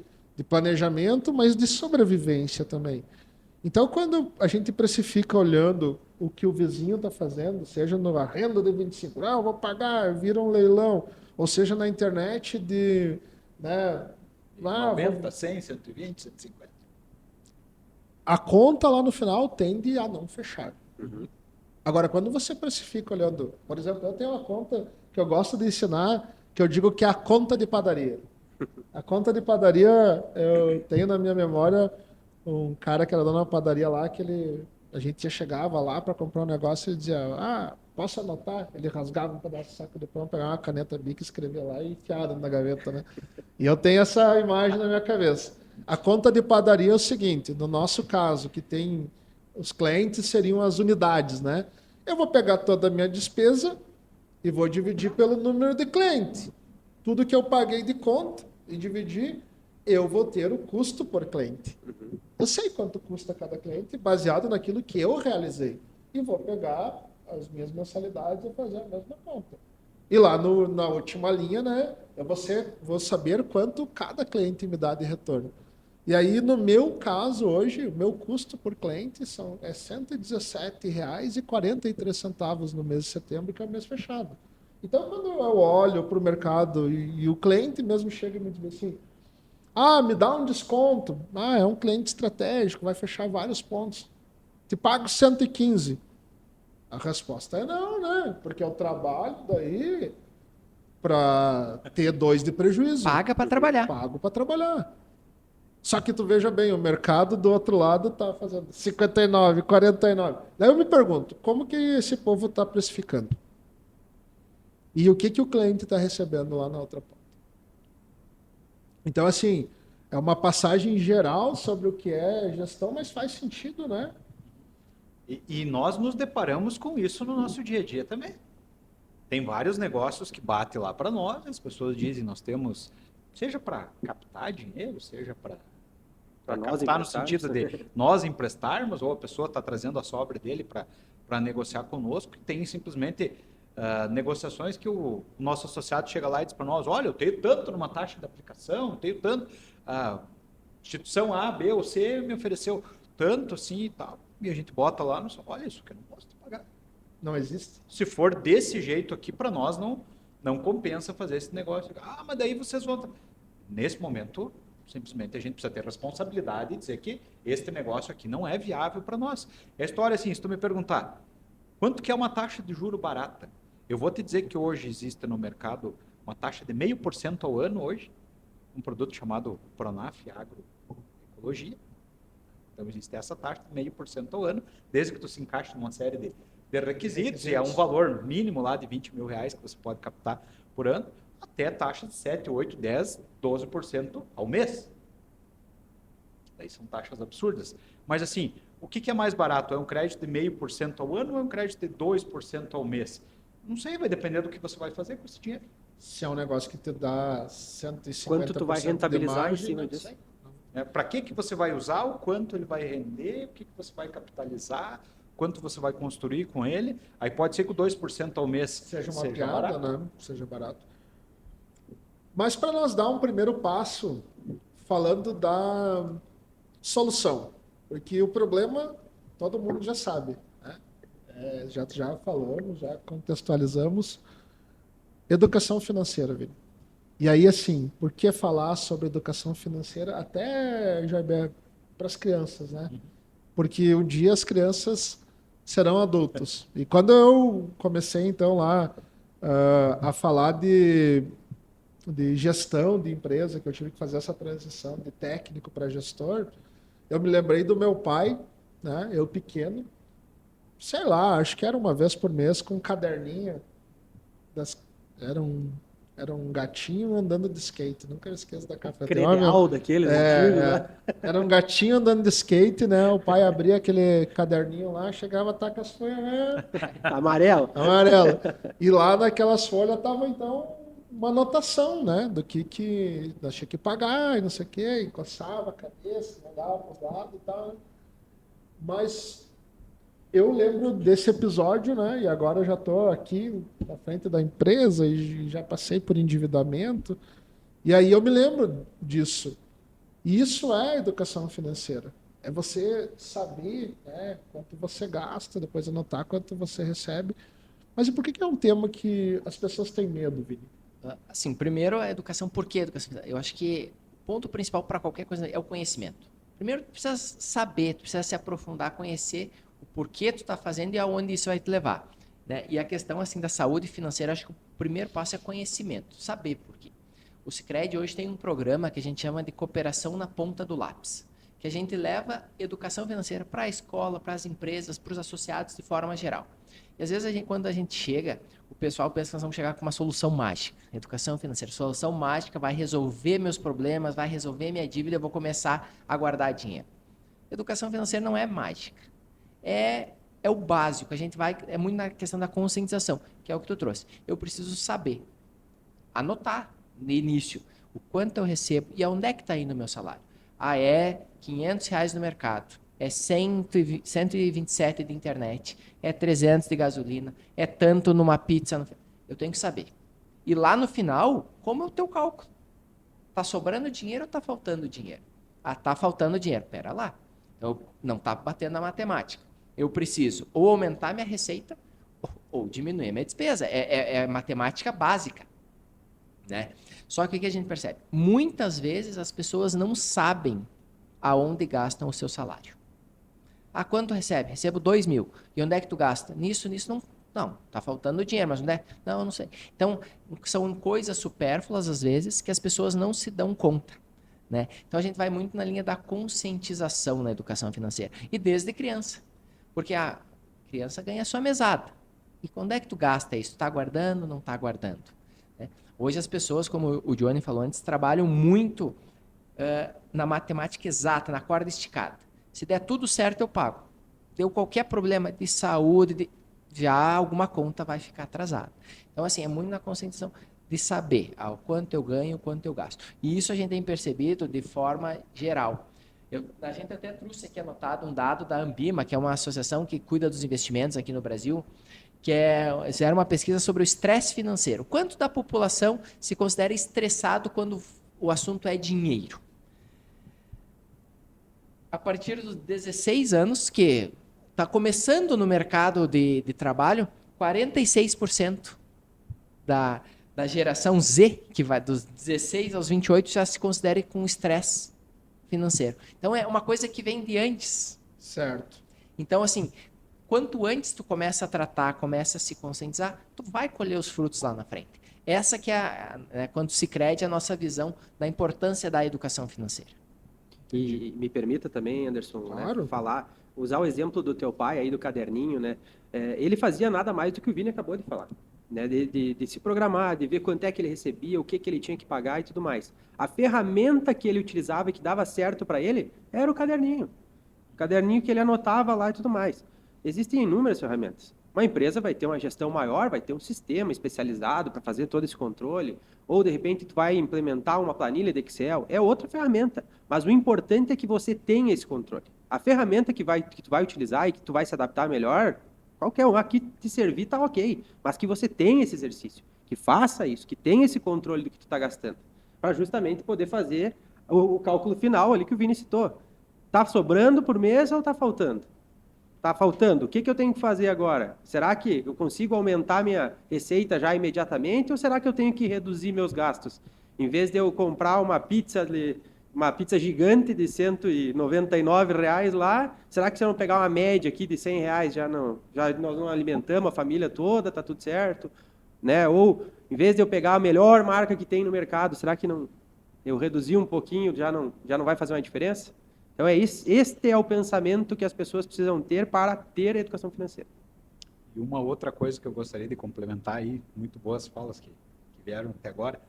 S1: planejamento, mas de sobrevivência também. Então quando a gente precifica olhando o que o vizinho está fazendo, seja no arrendo de 25, eu vou pagar, vira um leilão, ou seja na internet de... Né,
S4: 90, 100, 120, 150.
S1: A conta lá no final tende a não fechar. Agora, quando você precifica olhando... Por exemplo, eu tenho uma conta que eu gosto de ensinar, que eu digo que é a conta de padaria. A conta de padaria, eu tenho na minha memória um cara que era dono de uma padaria lá, que a gente chegava lá para comprar um negócio e dizia, posso anotar? Ele rasgava um pedaço de saco de pão, pegava uma caneta Bic, escrevia lá e enfiava na gaveta, né? E eu tenho essa imagem na minha cabeça. A conta de padaria é o seguinte, no nosso caso, que tem... Os clientes seriam as unidades, né? Eu vou pegar toda a minha despesa e vou dividir pelo número de cliente. Tudo que eu paguei de conta e dividir, eu vou ter o custo por cliente. Eu sei quanto custa cada cliente, baseado naquilo que eu realizei. E vou pegar as minhas mensalidades e fazer a mesma conta. E lá na última linha, né, eu vou saber quanto cada cliente me dá de retorno. E aí, no meu caso, hoje, o meu custo por cliente é R$ 117,43 no mês de setembro, que é o mês fechado. Então, quando eu olho para o mercado e o cliente mesmo chega e me diz assim, me dá um desconto. É um cliente estratégico, vai fechar vários pontos. Te pago 115. A resposta é não, né? Porque eu trabalho daí para ter 2 de prejuízo.
S3: Paga para trabalhar.
S1: Pago para trabalhar. Só que tu veja bem, o mercado do outro lado está fazendo 59, 49. Daí eu me pergunto, como que esse povo está precificando? e o que o cliente está recebendo lá na outra ponta. Então, assim, é uma passagem geral sobre o que é gestão, mas faz sentido, né?
S4: E nós nos deparamos com isso no nosso dia a dia também. Tem vários negócios que batem lá para nós, as pessoas dizem, nós temos, seja para captar dinheiro, seja para captar no sentido de nós emprestarmos, ou a pessoa está trazendo a sobra dele para negociar conosco, e tem simplesmente negociações que o nosso associado chega lá e diz para nós, olha, eu tenho tanto numa taxa de aplicação, eu tenho tanto, instituição A, B ou C me ofereceu tanto assim e tal, e a gente bota lá, olha isso que eu não posso pagar.
S1: Não existe.
S4: Se for desse jeito aqui, para nós não compensa fazer esse negócio. Mas daí vocês vão... Nesse momento, simplesmente a gente precisa ter responsabilidade e dizer que este negócio aqui não é viável para nós. É a história assim, se tu me perguntar, quanto que é uma taxa de juro barata? Eu vou te dizer que hoje existe no mercado uma taxa de 0,5% ao ano hoje, um produto chamado Pronaf Agroecologia. Então existe essa taxa de 0,5% ao ano, desde que tu se encaixe numa série de requisitos, e é um valor mínimo lá de R$20 mil que você pode captar por ano, até taxas de 7, 8, 10, 12% ao mês. Daí são taxas absurdas. Mas assim, o que é mais barato? É um crédito de 0,5% ao ano ou é um crédito de 2% ao mês? Não sei, vai depender do que você vai fazer com esse dinheiro.
S1: Se é um negócio que te dá 150%
S2: quanto tu vai rentabilizar
S1: margem,
S2: em cima disso?
S4: Para que você vai usar, o quanto ele vai render, o que você vai capitalizar, quanto você vai construir com ele. Aí pode ser que o 2% ao mês
S1: seja uma piada, né? Seja barato. Mas para nós dar um primeiro passo, falando da solução, porque o problema todo mundo já sabe, né? Já falamos, já contextualizamos. Educação financeira, Vini. E aí, assim, por que falar sobre educação financeira até, Jair, para as crianças, né? Porque um dia as crianças serão adultos. E quando eu comecei, então, lá a falar de gestão de empresa, que eu tive que fazer essa transição de técnico para gestor, eu me lembrei do meu pai, né? Eu pequeno, sei lá, acho que era uma vez por mês com um caderninho, era um gatinho andando de skate, nunca eu esqueço da café.
S2: Credeal daqueles antigos, né?
S1: Era um gatinho andando de skate, né? O pai abria aquele caderninho lá, chegava a estar com as folhas, né?
S2: Amarelo.
S1: E lá naquelas folhas tava, então, uma anotação, né? Do que nós tinha que pagar e não sei o quê, encoçava a cabeça, mandava para os lados e tal. Mas eu lembro desse episódio, né? E agora eu já estou aqui na frente da empresa e já passei por endividamento. E aí eu me lembro disso. E isso é educação financeira. É você saber, né, quanto você gasta, depois anotar quanto você recebe. Mas e por que é um tema que as pessoas têm medo, Vini?
S3: Assim, primeiro a educação. Por que educação financeira? Eu acho que o ponto principal para qualquer coisa é o conhecimento. Primeiro, tu precisa saber, tu precisa se aprofundar, conhecer o porquê tu está fazendo e aonde isso vai te levar, né? E a questão assim da saúde financeira, acho que o primeiro passo é conhecimento, saber por quê. O Sicredi hoje tem um programa que a gente chama de cooperação na ponta do lápis, que a gente leva educação financeira para a escola, para as empresas, para os associados de forma geral. E às vezes quando a gente chega, o pessoal pensa que nós vamos chegar com uma solução mágica. Educação financeira, solução mágica, vai resolver meus problemas, vai resolver minha dívida, eu vou começar a guardar dinheiro. Educação financeira não é mágica. É o básico. A gente é muito na questão da conscientização, que é o que tu trouxe. Eu preciso saber, anotar no início o quanto eu recebo e aonde é que está indo o meu salário. É R$500 no mercado, é 127 de internet, é 300 de gasolina, é tanto numa pizza. Eu tenho que saber. E lá no final, como é o teu cálculo? Está sobrando dinheiro ou está faltando dinheiro? Está faltando dinheiro. Pera lá. Então, não está batendo na matemática. Eu preciso ou aumentar minha receita ou diminuir minha despesa. É matemática básica, né? Só que o que a gente percebe? Muitas vezes as pessoas não sabem aonde gastam o seu salário. Quanto recebe? Recebo 2 mil. E onde é que tu gasta? Nisso não. Não, está faltando dinheiro, mas onde é? Não, eu não sei. Então, são coisas supérfluas, às vezes, que as pessoas não se dão conta, né? Então, a gente vai muito na linha da conscientização na educação financeira. E desde criança. Porque a criança ganha sua mesada. E quando é que tu gasta isso? Tu tá guardando, não tá guardando? Né? Hoje as pessoas, como o Johnny falou antes, trabalham muito na matemática exata, na corda esticada. Se der tudo certo, eu pago. Deu qualquer problema de saúde, já alguma conta vai ficar atrasada. Então, assim, é muito na conscientização de saber o quanto eu ganho, o quanto eu gasto. E isso a gente tem percebido de forma geral. A gente até trouxe aqui anotado um dado da Ambima, que é uma associação que cuida dos investimentos aqui no Brasil, fizeram uma pesquisa sobre o estresse financeiro. Quanto da população se considera estressado quando o assunto é dinheiro? A partir dos 16 anos, que está começando no mercado de trabalho, 46% da geração Z, que vai dos 16 aos 28, já se considera com estresse financeiro. Então, é uma coisa que vem de antes.
S1: Certo.
S3: Então, assim, quanto antes tu começa a tratar, começa a se conscientizar, tu vai colher os frutos lá na frente. Essa que é, quando se crede, a nossa visão da importância da educação financeira.
S2: E me permita também, Anderson,
S1: Claro.
S2: né, usar o exemplo do teu pai aí do caderninho, né? Ele fazia nada mais do que o Vini acabou de falar, né? De se programar, de ver quanto é que ele recebia, o que ele tinha que pagar e tudo mais. A ferramenta que ele utilizava e que dava certo para ele era o caderninho. O caderninho que ele anotava lá e tudo mais. Existem inúmeras ferramentas. Uma empresa vai ter uma gestão maior, vai ter um sistema especializado para fazer todo esse controle, ou de repente tu vai implementar uma planilha de Excel, é outra ferramenta. Mas o importante é que você tenha esse controle. A ferramenta que tu vai utilizar e que tu vai se adaptar melhor, qualquer uma que te servir tá ok, mas que você tenha esse exercício, que faça isso, que tenha esse controle do que tu está gastando, para justamente poder fazer o cálculo final ali que o Vini citou. Tá sobrando por mês ou tá faltando? Tá faltando. O que eu tenho que fazer agora? Será que eu consigo aumentar minha receita já imediatamente ou será que eu tenho que reduzir meus gastos? Em vez de eu comprar uma pizza gigante de R$199 lá, será que se eu não pegar uma média aqui de R$100 nós não alimentamos a família toda, tá tudo certo? Né? Ou em vez de eu pegar a melhor marca que tem no mercado, será que não eu reduzir um pouquinho já não vai fazer uma diferença? Então, este é o pensamento que as pessoas precisam ter para ter a educação financeira.
S4: E uma outra coisa que eu gostaria de complementar aí, muito boas falas que vieram até agora,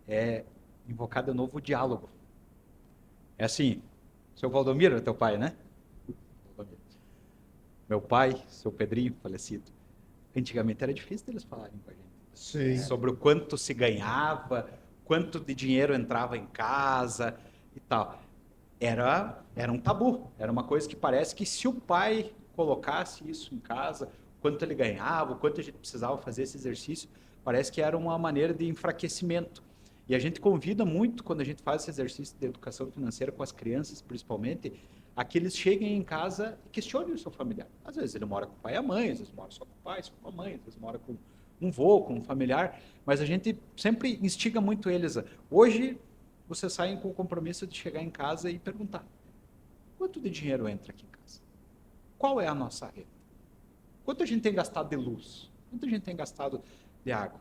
S4: é invocar de novo o diálogo. É assim, seu Valdomiro é teu pai, né? Meu pai, seu Pedrinho, falecido, antigamente era difícil deles falarem com a gente.
S1: Sim.
S4: Sobre o quanto se ganhava, quanto de dinheiro entrava em casa e tal. Era um tabu, era uma coisa que parece que se o pai colocasse isso em casa, quanto ele ganhava, o quanto a gente precisava fazer esse exercício, parece que era uma maneira de enfraquecimento. E a gente convida muito, quando a gente faz esse exercício de educação financeira com as crianças, principalmente, a que eles cheguem em casa e questionem o seu familiar. Às vezes ele mora com o pai e a mãe, às vezes mora só com o pai, só com a mãe, às vezes mora com um vô, com um familiar, mas a gente sempre instiga muito eles. Hoje, vocês saem com o compromisso de chegar em casa e perguntar: quanto de dinheiro entra aqui em casa? Qual é a nossa renda? Quanto a gente tem gastado de luz? Quanto a gente tem gastado de água?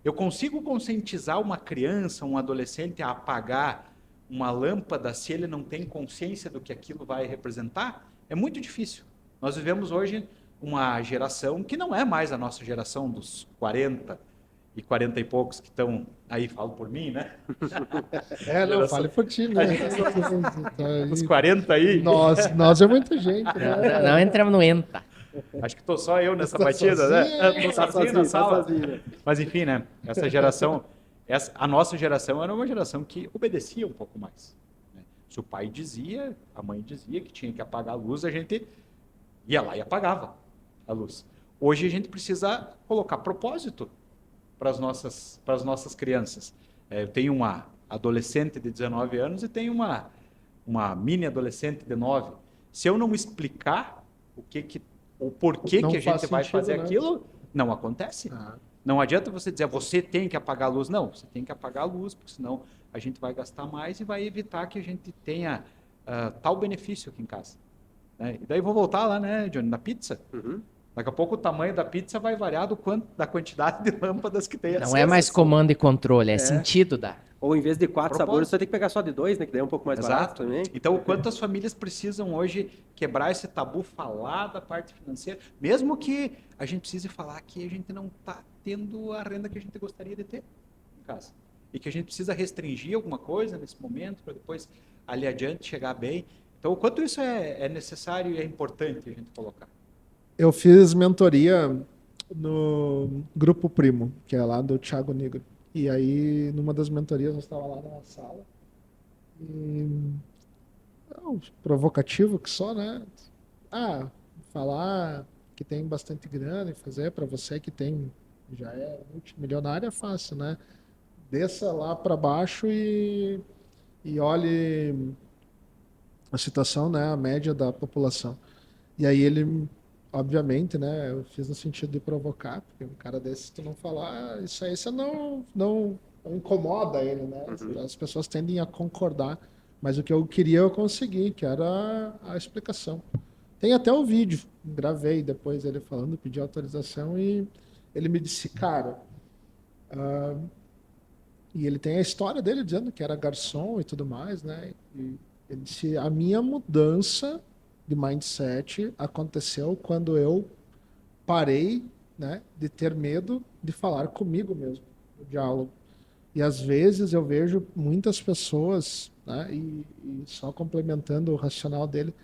S4: Eu consigo conscientizar uma criança, um adolescente a apagar uma lâmpada se ele não tem consciência do que aquilo vai representar? É muito difícil. Nós vivemos hoje uma geração que não é mais a nossa geração dos 40 e 40 e poucos que estão aí, falo por mim, né?
S1: Não, fale por ti, né?
S4: Os 40 aí.
S1: Nós é muita gente, né?
S3: Não entramos no ENTA.
S4: Acho que estou só eu nessa batida,
S1: sozinho,
S4: né? Estou sozinho na sala. Mas enfim, né? Essa geração, a nossa geração era uma geração que obedecia um pouco mais. Né? Se o pai dizia, a mãe dizia que tinha que apagar a luz, a gente ia lá e apagava a luz. Hoje a gente precisa colocar propósito para as nossas crianças. Eu tenho uma adolescente de 19 anos e tenho uma mini adolescente de 9. Se eu não explicar o porquê que a gente vai fazer aquilo, não acontece. Não adianta você dizer, você tem que apagar a luz. Não, você tem que apagar a luz, porque senão a gente vai gastar mais e vai evitar que a gente tenha tal benefício aqui em casa. Né? E daí vou voltar lá, né, Johnny, na pizza. Uhum. Daqui a pouco o tamanho da pizza vai variar da quantidade de lâmpadas que tem.
S3: Não é mais comando e controle, é sentido da.
S2: Ou em vez de 4
S4: Propósito.
S2: sabores, você vai ter que pegar só de 2, né? Que daí é um pouco mais barato também.
S4: Então, o quanto as famílias precisam hoje quebrar esse tabu, falar da parte financeira, mesmo que a gente precise falar que a gente não está tendo a renda que a gente gostaria de ter em casa. E que a gente precisa restringir alguma coisa nesse momento para depois, ali adiante, chegar bem. Então, o quanto isso é necessário e é importante a gente colocar.
S1: Eu fiz mentoria no Grupo Primo, que é lá do Thiago Negro. E aí, numa das mentorias, eu estava lá numa sala. E... provocativo que só, né? Falar que tem bastante grana e fazer para você que tem já é multimilionário é fácil, né? Desça lá para baixo e olhe a situação, né? A média da população. E aí ele, obviamente, né? Eu fiz no sentido de provocar, porque um cara desse, se tu não falar, isso aí você não incomoda ele, né? As pessoas tendem a concordar. Mas o que eu queria eu consegui, que era a explicação. Tem até o vídeo, gravei depois ele falando, pedi autorização e ele me disse, cara... e ele tem a história dele dizendo que era garçom e tudo mais, né? E ele disse, a minha mudança de mindset aconteceu quando eu parei, né, de ter medo de falar comigo mesmo, no diálogo. E às vezes eu vejo muitas pessoas, né, e só complementando o racional dele,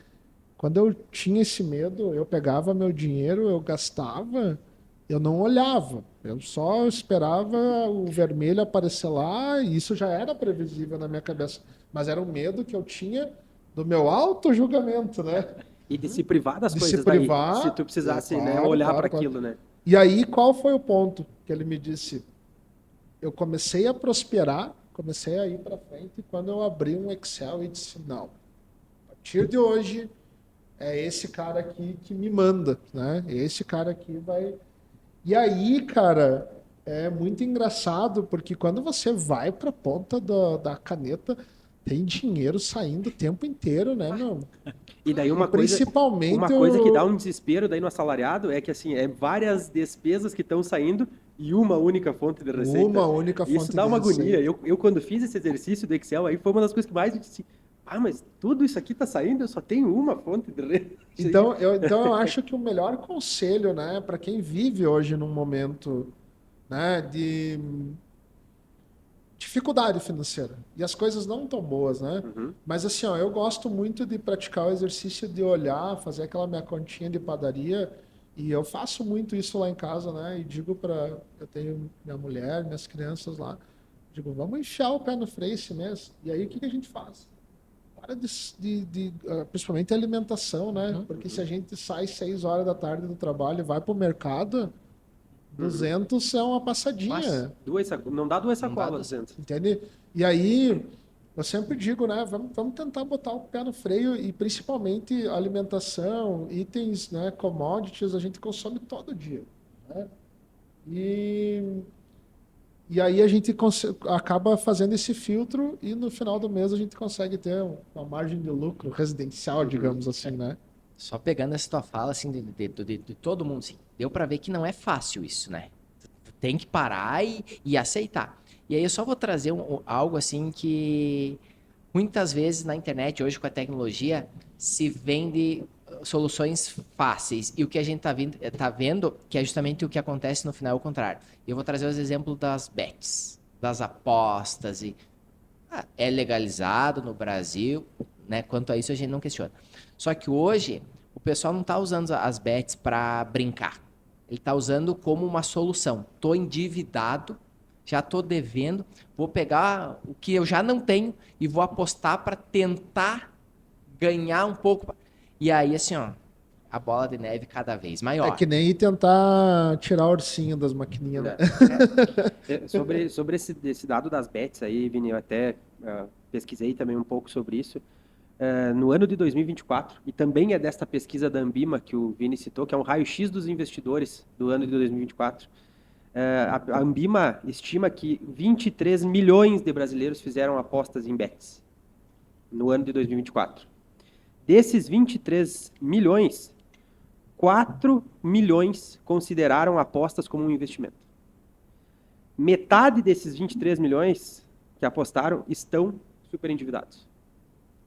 S1: quando eu tinha esse medo, eu pegava meu dinheiro, eu gastava, eu não olhava, eu só esperava o vermelho aparecer lá, e isso já era previsível na minha cabeça, mas era um medo que eu tinha do meu auto-julgamento, né?
S2: E de se privar das
S1: De
S2: coisas
S1: se privar,
S2: daí, se tu precisasse, né,
S1: claro,
S2: olhar
S1: claro,
S2: para
S1: claro.
S2: aquilo, né?
S1: E aí, qual foi o ponto que ele me disse? Eu comecei a prosperar, comecei a ir para frente, quando eu abri um Excel e disse, não, a partir de hoje, é esse cara aqui que me manda, né? Esse cara aqui vai... E aí, cara, é muito engraçado, porque quando você vai para a ponta da caneta, tem dinheiro saindo o tempo inteiro, né, meu?
S2: E daí uma
S1: Principalmente
S2: coisa que dá um desespero daí no assalariado é que assim, é várias despesas que estão saindo e uma única fonte de receita.
S1: uma única fonte
S2: Isso dá
S1: de
S2: uma agonia.
S1: receita.
S2: Eu quando fiz esse exercício do Excel aí foi uma das coisas que mais eu disse, mas tudo isso aqui tá saindo, eu só tenho uma fonte de receita.
S1: Então eu acho que o melhor conselho, né, para quem vive hoje num momento, né, de dificuldade financeira e as coisas não tão boas, né? Mas assim, ó, eu gosto muito de praticar o exercício de olhar, fazer aquela minha continha de padaria e eu faço muito isso lá em casa, né? E digo eu tenho minha mulher, minhas crianças lá, digo, vamos enfiar o pé no freio esse mês. E aí o que a gente faz? Para principalmente a alimentação, né? Porque se a gente sai 6 horas da tarde do trabalho e vai para o mercado, 200 é uma passadinha.
S2: Não dá 2 sacolas, 200.
S1: Entende? E aí, eu sempre digo, né? Vamos tentar botar o pé no freio e principalmente alimentação, itens, né? Commodities, a gente consome todo dia. Né? E aí a gente acaba fazendo esse filtro e no final do mês a gente consegue ter uma margem de lucro residencial, digamos assim, né?
S3: Só pegando essa tua fala, assim, de todo mundo, assim, deu pra ver que não é fácil isso, né? Tem que parar e aceitar. E aí eu só vou trazer algo, assim, que muitas vezes na internet, hoje com a tecnologia, se vende soluções fáceis. E o que a gente tá vendo, que é justamente o que acontece no final, é o contrário. Eu vou trazer os exemplos das bets, das apostas. É legalizado no Brasil, né? Quanto a isso, a gente não questiona. Só que hoje, o pessoal não está usando as bets para brincar. Ele está usando como uma solução. Estou endividado, já estou devendo, vou pegar o que eu já não tenho e vou apostar para tentar ganhar um pouco. E aí, assim, ó, a bola de neve cada vez maior.
S1: É que nem ir tentar tirar o ursinho das maquininhas, né?
S2: Sobre esse dado das bets aí, Vini, eu até pesquisei também um pouco sobre isso. No ano de 2024, e também é desta pesquisa da Ambima que o Vini citou, que é um raio-x dos investidores do ano de 2024. A Ambima estima que 23 milhões de brasileiros fizeram apostas em bets no ano de 2024. Desses 23 milhões, 4 milhões consideraram apostas como um investimento. Metade desses 23 milhões que apostaram estão super endividados.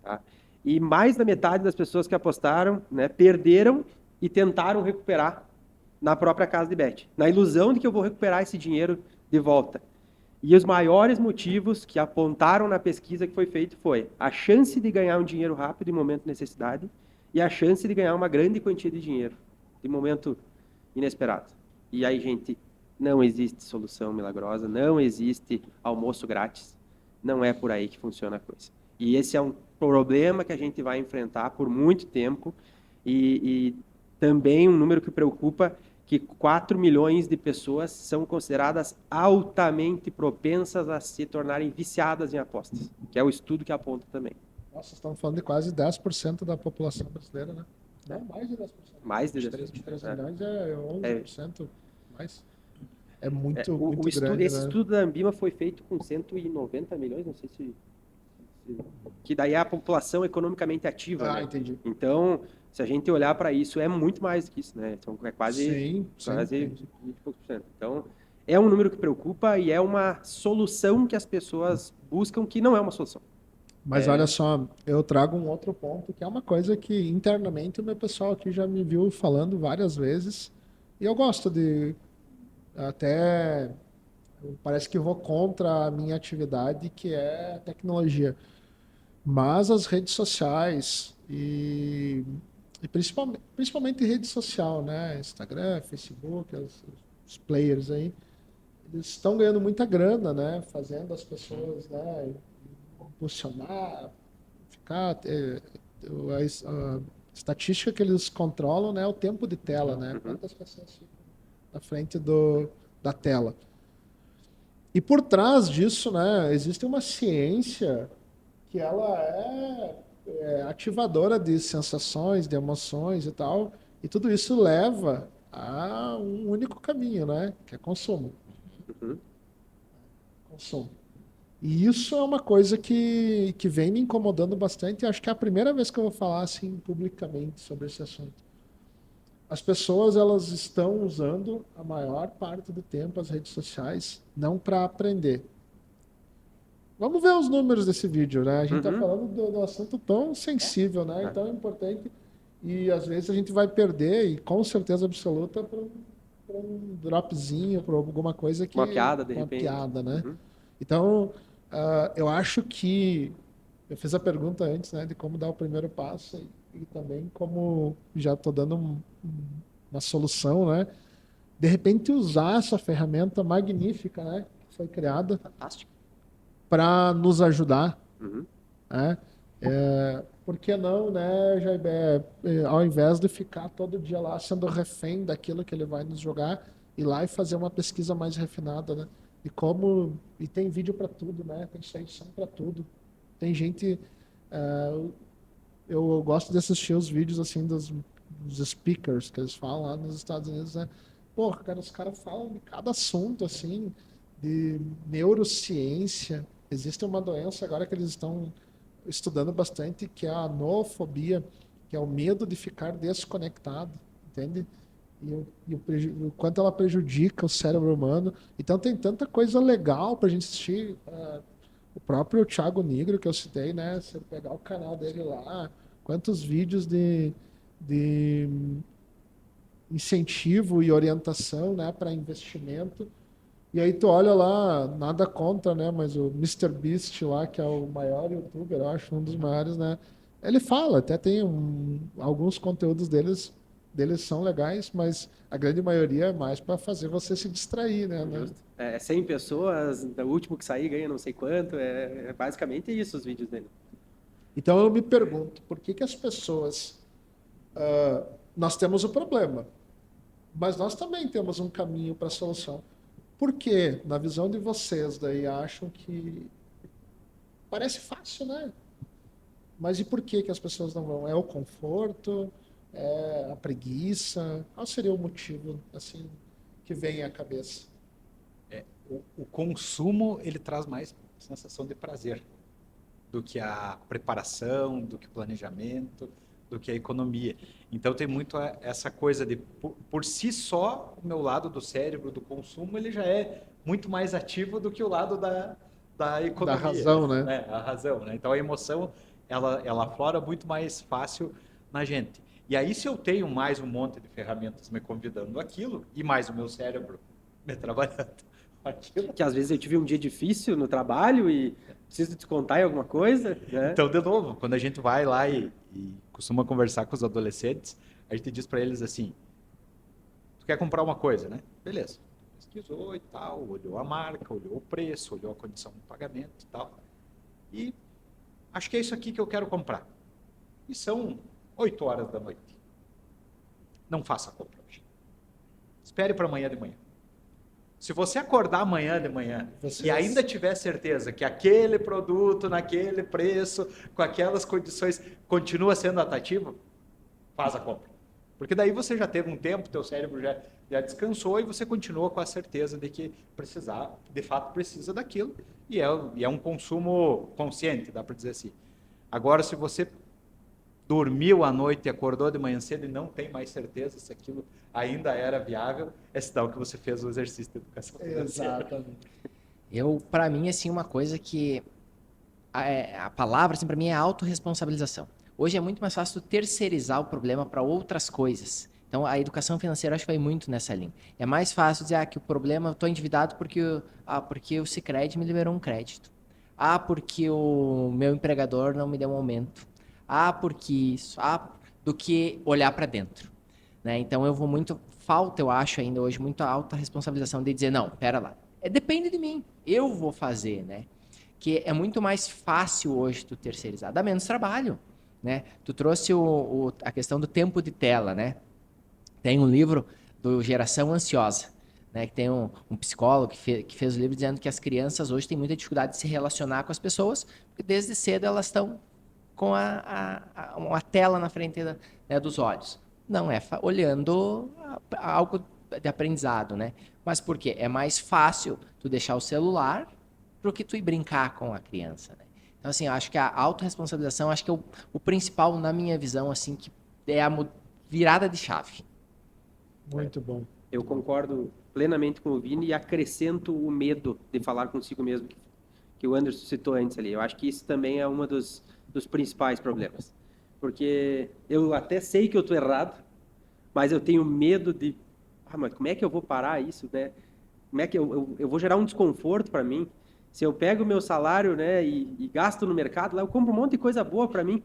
S2: Tá? E mais da metade das pessoas que apostaram, né, perderam e tentaram recuperar na própria casa de bet, na ilusão de que eu vou recuperar esse dinheiro de volta. E os maiores motivos que apontaram na pesquisa que foi feita foi a chance de ganhar um dinheiro rápido em momento de necessidade e a chance de ganhar uma grande quantia de dinheiro de momento inesperado. E aí, gente, não existe solução milagrosa, não existe almoço grátis, não é por aí que funciona a coisa. E esse é um problema que a gente vai enfrentar por muito tempo e também um número que preocupa que 4 milhões de pessoas são consideradas altamente propensas a se tornarem viciadas em apostas, que é o estudo que aponta também.
S1: Nossa, estamos falando de quase 10% da população brasileira, né? Não, mais de 10%.
S2: Mais de
S1: 10%. 23 milhões é 11% mais. É muito, muito
S2: o estudo,
S1: grande,
S2: esse
S1: né?
S2: estudo da Ambima foi feito com 190 milhões, não sei se que daí é a população economicamente ativa, né?
S1: Entendi.
S2: Então, se a gente olhar para isso, é muito mais do que isso, né? Então, é quase 20 e poucos por cento. Então, é um número que preocupa e é uma solução que as pessoas buscam que não é uma solução.
S1: Mas olha só, eu trago um outro ponto, que é uma coisa que internamente o meu pessoal aqui já me viu falando várias vezes, e eu gosto de até parece que vou contra a minha atividade, que é a tecnologia. Mas as redes sociais e principalmente rede social, né? Instagram, Facebook, os players aí, eles estão ganhando muita grana, né? Fazendo as pessoas, né, impulsionar, ficar. A estatística que eles controlam, né, é o tempo de tela, né? Quantas pessoas ficam na frente da tela. E por trás disso, né, existe uma ciência que ela é ativadora de sensações, de emoções e tal, e tudo isso leva a um único caminho, né, que é consumo. Consumo. E isso é uma coisa que vem me incomodando bastante, e acho que é a primeira vez que eu vou falar assim publicamente sobre esse assunto. As pessoas, elas estão usando a maior parte do tempo as redes sociais não para aprender. Vamos ver os números desse vídeo, né? A gente está falando do assunto tão sensível, né? E tão importante. E às vezes a gente vai perder, e com certeza absoluta, para um dropzinho, para alguma coisa que.
S2: Uma piada, de
S1: uma
S2: repente.
S1: piada, né? Então, eu acho que. Eu fiz a pergunta antes, né? De como dar o primeiro passo e também como já estou dando uma solução, né? De repente usar essa ferramenta magnífica, né? Que foi criada.
S2: Fantástico.
S1: Para nos ajudar, né? Por que não, né, Jaibé, ao invés de ficar todo dia lá sendo refém daquilo que ele vai nos jogar, ir lá e fazer uma pesquisa mais refinada, né? E tem vídeo para tudo, né? Tem solução para tudo. Tem gente, eu gosto de assistir os vídeos assim dos speakers que eles falam lá nos Estados Unidos, né? Pô, cara, os caras falam de cada assunto assim, de neurociência. Existe uma doença agora que eles estão estudando bastante, que é a noofobia, que é o medo de ficar desconectado, entende? E o quanto ela prejudica o cérebro humano. Então tem tanta coisa legal para a gente assistir. O próprio Thiago Nigro, que eu citei, né? Se eu pegar o canal dele lá, quantos vídeos de incentivo e orientação, né, para investimento. E aí tu olha lá, nada contra, né? Mas o MrBeast lá, que é o maior youtuber, eu acho, um dos maiores, né? Ele fala, até tem alguns conteúdos deles são legais, mas a grande maioria é mais para fazer você se distrair, né?
S2: Justo. 100 pessoas, o último que sair ganha não sei quanto, é basicamente isso os vídeos dele.
S1: Então eu me pergunto, por que as pessoas... nós temos o problema, mas nós também temos um caminho para a solução. Por que, na visão de vocês, daí acham que parece fácil, né? Mas e por que as pessoas não vão? É o conforto? É a preguiça? Qual seria o motivo, assim, que vem à cabeça?
S4: O consumo, ele traz mais sensação de prazer do que a preparação, do que o planejamento, do que a economia. Então tem muito essa coisa de, por si só, o meu lado do cérebro, do consumo, ele já é muito mais ativo do que o lado da economia.
S1: Da razão, né?
S4: A razão, né? Então a emoção, ela aflora muito mais fácil na gente. E aí, se eu tenho mais um monte de ferramentas me convidando aquilo, e mais o meu cérebro me trabalhando aquilo.
S2: Que às vezes eu tive um dia difícil no trabalho e preciso descontar em alguma coisa, né?
S4: Então, de novo, quando a gente vai lá e costuma conversar com os adolescentes, a gente diz para eles assim: tu quer comprar uma coisa, né? Beleza. Pesquisou e tal, olhou a marca, olhou o preço, olhou a condição do pagamento e tal. E acho que é isso aqui que eu quero comprar. E são 8 horas da noite. Não faça a compra hoje. Espere para amanhã de manhã. Se você acordar amanhã de manhã e ainda tiver certeza que aquele produto, naquele preço, com aquelas condições, continua sendo atrativo, faz a compra. Porque daí você já teve um tempo, teu cérebro já descansou e você continua com a certeza de que de fato precisa daquilo. E é um consumo consciente, dá para dizer assim. Agora, se você dormiu à noite e acordou de manhã cedo e não tem mais certeza se aquilo ainda era viável, é sinal que você fez o exercício de educação financeira.
S1: Exatamente.
S3: Para mim, assim, uma coisa que a palavra, assim, para mim, é autorresponsabilização. Hoje é muito mais fácil terceirizar o problema para outras coisas. Então, a educação financeira acho que vai muito nessa linha. É mais fácil dizer que o problema, eu estou endividado porque o Sicredi me liberou um crédito. Porque o meu empregador não me deu um aumento. Porque isso. Do que olhar para dentro. Né? Então, falta, eu acho ainda hoje, muita alta responsabilização de dizer, não, pera lá. Depende de mim. Eu vou fazer, né? Que é muito mais fácil hoje tu terceirizar. Dá menos trabalho. Né? Tu trouxe a questão do tempo de tela, né? Tem um livro do Geração Ansiosa, né? Que tem um psicólogo que fez o livro dizendo que as crianças hoje têm muita dificuldade de se relacionar com as pessoas, porque desde cedo elas estão com uma tela na frente né, dos olhos. Não é olhando algo de aprendizado, né? Mas por quê? É mais fácil tu deixar o celular do que tu ir brincar com a criança, né? Então, assim, eu acho que a autorresponsabilização, acho que é o principal, na minha visão, assim, que é a virada de chave.
S1: Muito bom.
S2: Eu concordo plenamente com o Vini e acrescento o medo de falar consigo mesmo, que o Anderson citou antes ali. Eu acho que isso também é um dos principais problemas. Porque eu até sei que eu estou errado, mas eu tenho medo de... mas como é que eu vou parar isso, né? Como é que eu vou gerar um desconforto para mim? Se eu pego o meu salário, né, e gasto no mercado, lá eu compro um monte de coisa boa para mim.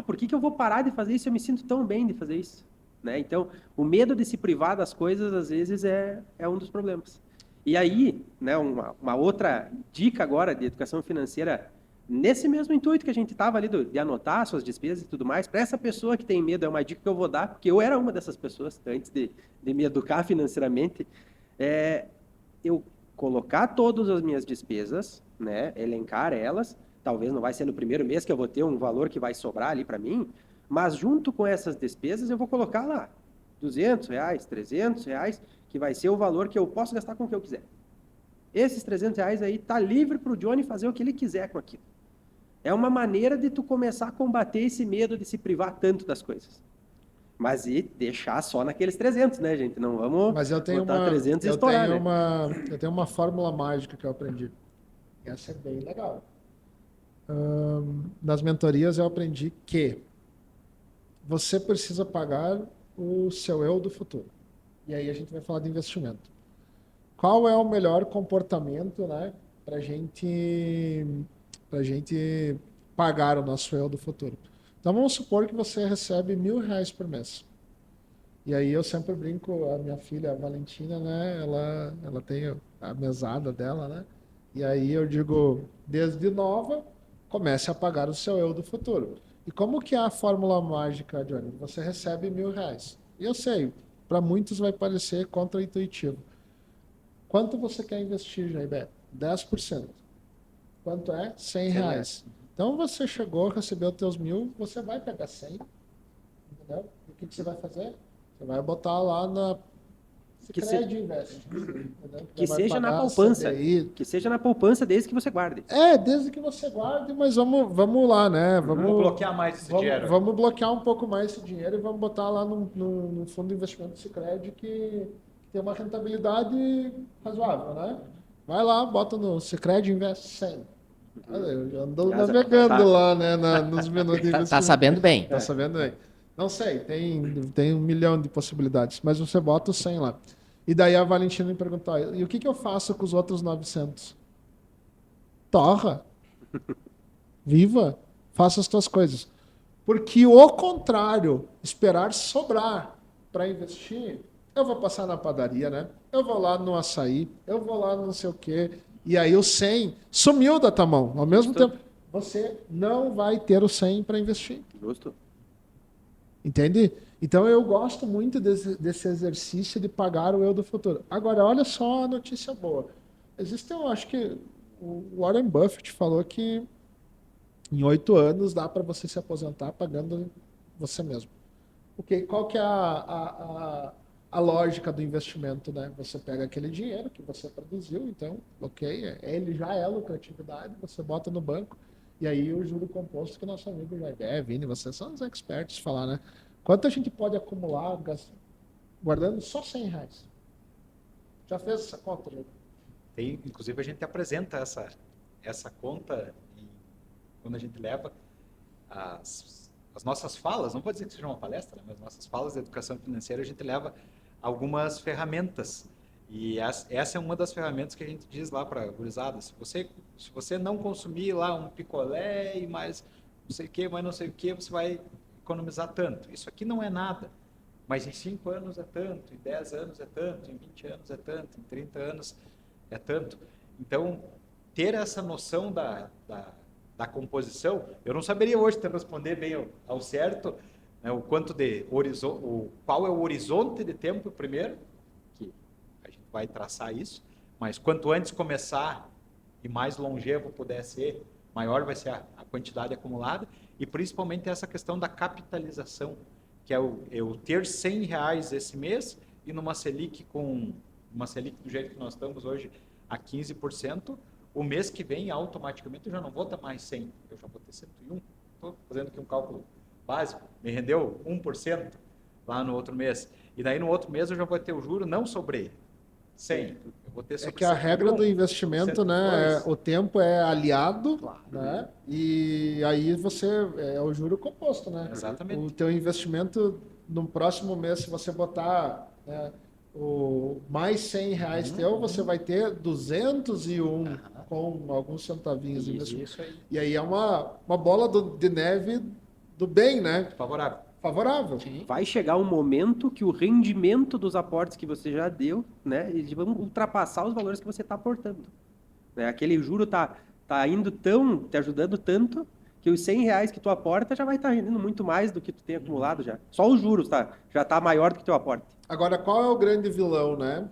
S2: Por que eu vou parar de fazer isso? Eu me sinto tão bem de fazer isso. Né? Então, o medo de se privar das coisas, às vezes, é um dos problemas. E aí, né, uma outra dica agora de educação financeira, nesse mesmo intuito que a gente estava ali, de anotar suas despesas e tudo mais, para essa pessoa que tem medo, é uma dica que eu vou dar, porque eu era uma dessas pessoas, antes de me educar financeiramente, eu colocar todas as minhas despesas, né, elencar elas, talvez não vai ser no primeiro mês que eu vou ter um valor que vai sobrar ali para mim, mas junto com essas despesas eu vou colocar lá R$200, R$300, que vai ser o valor que eu posso gastar com o que eu quiser. Esses R$300 aí tá livre para o Johnny fazer o que ele quiser com aquilo. É uma maneira de tu começar a combater esse medo de se privar tanto das coisas. Mas e deixar só naqueles 300, né, gente? Não vamos botar 300 e estourar, né?
S1: Eu tenho uma fórmula mágica que eu aprendi. Essa é bem legal. Nas mentorias eu aprendi que você precisa pagar o seu eu do futuro. E aí a gente vai falar de investimento. Qual é o melhor comportamento, né, para gente pagar o nosso eu do futuro? Então vamos supor que você recebe R$1.000 por mês. E aí eu sempre brinco, a minha filha, a Valentina, né, ela tem a mesada dela, né? E aí eu digo, desde nova, comece a pagar o seu eu do futuro. E como que é a fórmula mágica, Johnny? Você recebe R$1.000. E eu sei, para muitos vai parecer contraintuitivo. Quanto você quer investir, Jair? 10%. Quanto é? R$100. Então você chegou, recebeu teus 1.000, você vai pegar 100. Entendeu? E o que você vai fazer? Você vai botar lá na Sicredi Invest.
S2: Que seja na poupança. Que seja na poupança desde que você guarde.
S1: Desde que você guarde, mas vamos lá, né?
S4: Vamos bloquear mais esse dinheiro.
S1: Vamos bloquear um pouco mais esse dinheiro e vamos botar lá no fundo de investimento do Sicredi que tem uma rentabilidade razoável, né? Vai lá, bota no Sicredi Invest 100. Eu ando navegando lá, né, nos menus de investimento.
S3: Tá sabendo bem.
S1: Tá sabendo bem. Não sei, tem 1 milhão de possibilidades, mas você bota o 100 lá. E daí a Valentina me perguntou, e o que eu faço com os outros 900? Torra. Viva. Faça as tuas coisas. Porque o contrário, esperar sobrar para investir, eu vou passar na padaria, né? Eu vou lá no açaí, eu vou lá no não sei o quê, e aí o 100 sumiu da tua mão. Ao mesmo tempo, você não vai ter o 100 para investir.
S2: Justo.
S1: Entende? Então eu gosto muito desse exercício de pagar o eu do futuro. Agora, olha só a notícia boa. Eu acho que o Warren Buffett falou que em 8 anos dá para você se aposentar pagando você mesmo. Qual que é a lógica do investimento, né? Você pega aquele dinheiro que você produziu, então, ele já é lucratividade, você bota no banco, e aí o juro composto que nosso amigo Jair, Vini, vocês são os expertos falar, né? Quanto a gente pode acumular guardando só R$100? Já fez essa conta, Diego?
S4: Inclusive, a gente apresenta essa conta quando a gente leva as nossas falas, não vou dizer que seja uma palestra, né, mas nossas falas de educação financeira, a gente leva algumas ferramentas. E essa é uma das ferramentas que a gente diz lá para a gurizada. Se você não consumir lá um picolé e mais não sei o que, mais não sei o que, você vai economizar tanto. Isso aqui não é nada. Mas em 5 anos é tanto, em 10 anos é tanto, em 20 anos é tanto, em 30 anos é tanto. Então, ter essa noção da composição, eu não saberia hoje te responder bem ao certo, né, qual é o horizonte de tempo primeiro, que a gente vai traçar isso, mas quanto antes começar e mais longevo puder ser, maior vai ser a quantidade acumulada, e principalmente essa questão da capitalização, que é eu ter R$100 esse mês e numa Selic uma Selic do jeito que nós estamos hoje a 15%, o mês que vem automaticamente eu já não vou ter mais 100, eu já vou ter 101. Estou fazendo aqui um cálculo básico, me rendeu 1% lá no outro mês. E daí no outro mês eu já vou ter o juro não sobre 100, eu vou ter sobre 101.
S1: É que a regra do investimento, 102. Né, o tempo é aliado, claro, né? E aí é o juro composto, né?
S4: Exatamente.
S1: O teu investimento no próximo mês, se você botar, né, o mais R$100 teu, você vai ter 201 com alguns centavinhos de investimento.
S4: Isso aí.
S1: E aí é uma bola de neve do bem, né? Favorável.
S2: Sim. Vai chegar um momento que o rendimento dos aportes que você já deu, né, eles vão ultrapassar os valores que você está aportando. Né? Aquele juro tá indo te ajudando tanto, que os R$100 que tu aporta já vai estar rendendo muito mais do que tu tem acumulado já. Só os juros já está maior do que teu aporte.
S1: Agora, qual é o grande vilão, né,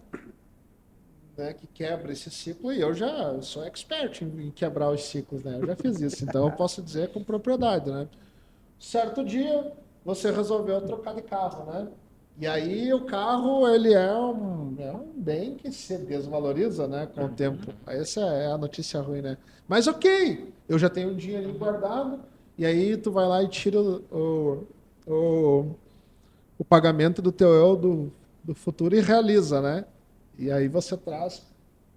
S1: que quebra esse ciclo? E eu já sou expert em quebrar os ciclos, né? Eu já fiz isso, então eu posso dizer com propriedade, né? Certo dia, você resolveu trocar de carro, né? E aí o carro, ele é um bem que se desvaloriza, né, com o tempo. Essa é a notícia ruim, né? Mas ok, eu já tenho um dinheiro guardado, e aí tu vai lá e tira o pagamento do teu eu do futuro e realiza, né? E aí você traz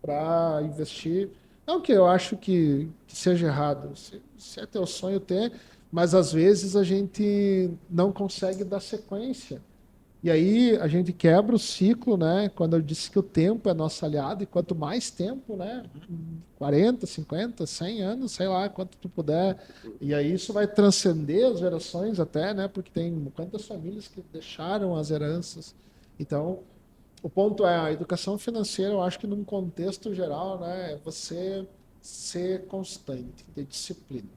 S1: para investir. Não que eu acho que seja errado, se é teu sonho ter, mas às vezes a gente não consegue dar sequência. E aí a gente quebra o ciclo, né? Quando eu disse que o tempo é nosso aliado, e quanto mais tempo, né? 40, 50, 100 anos, sei lá, quanto tu puder. E aí isso vai transcender as gerações até, né? Porque tem quantas famílias que deixaram as heranças. Então, o ponto é, a educação financeira, eu acho que num contexto geral, né? É você ser constante, ter disciplina.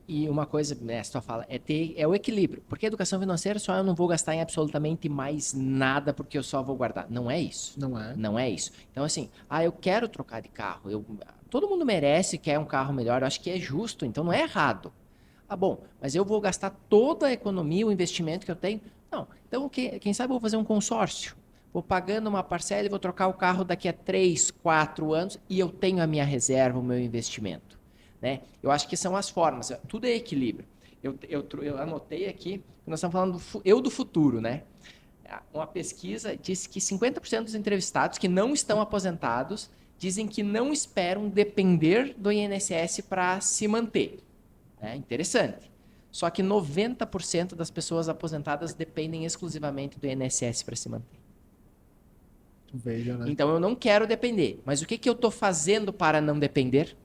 S3: E uma coisa, né, se tu fala, é o equilíbrio. Porque a educação financeira só eu não vou gastar em absolutamente mais nada porque eu só vou guardar. Não é isso.
S1: Não é.
S3: Não é isso. Então, assim, eu quero trocar de carro. Todo mundo merece, quer um carro melhor. Eu acho que é justo, então não é errado. Bom, mas eu vou gastar toda a economia, o investimento que eu tenho? Não. Então, quem sabe eu vou fazer um consórcio. Vou pagando uma parcela e vou trocar o carro daqui a 3, 4 anos e eu tenho a minha reserva, o meu investimento. Né? Eu acho que são as formas, tudo é equilíbrio. Eu anotei aqui, nós estamos falando do futuro, né? Uma pesquisa disse que 50% dos entrevistados que não estão aposentados dizem que não esperam depender do INSS para se manter. É interessante. Só que 90% das pessoas aposentadas dependem exclusivamente do INSS para se manter.
S1: Veja, né?
S3: Então eu não quero depender. Mas o que eu estou fazendo para não depender?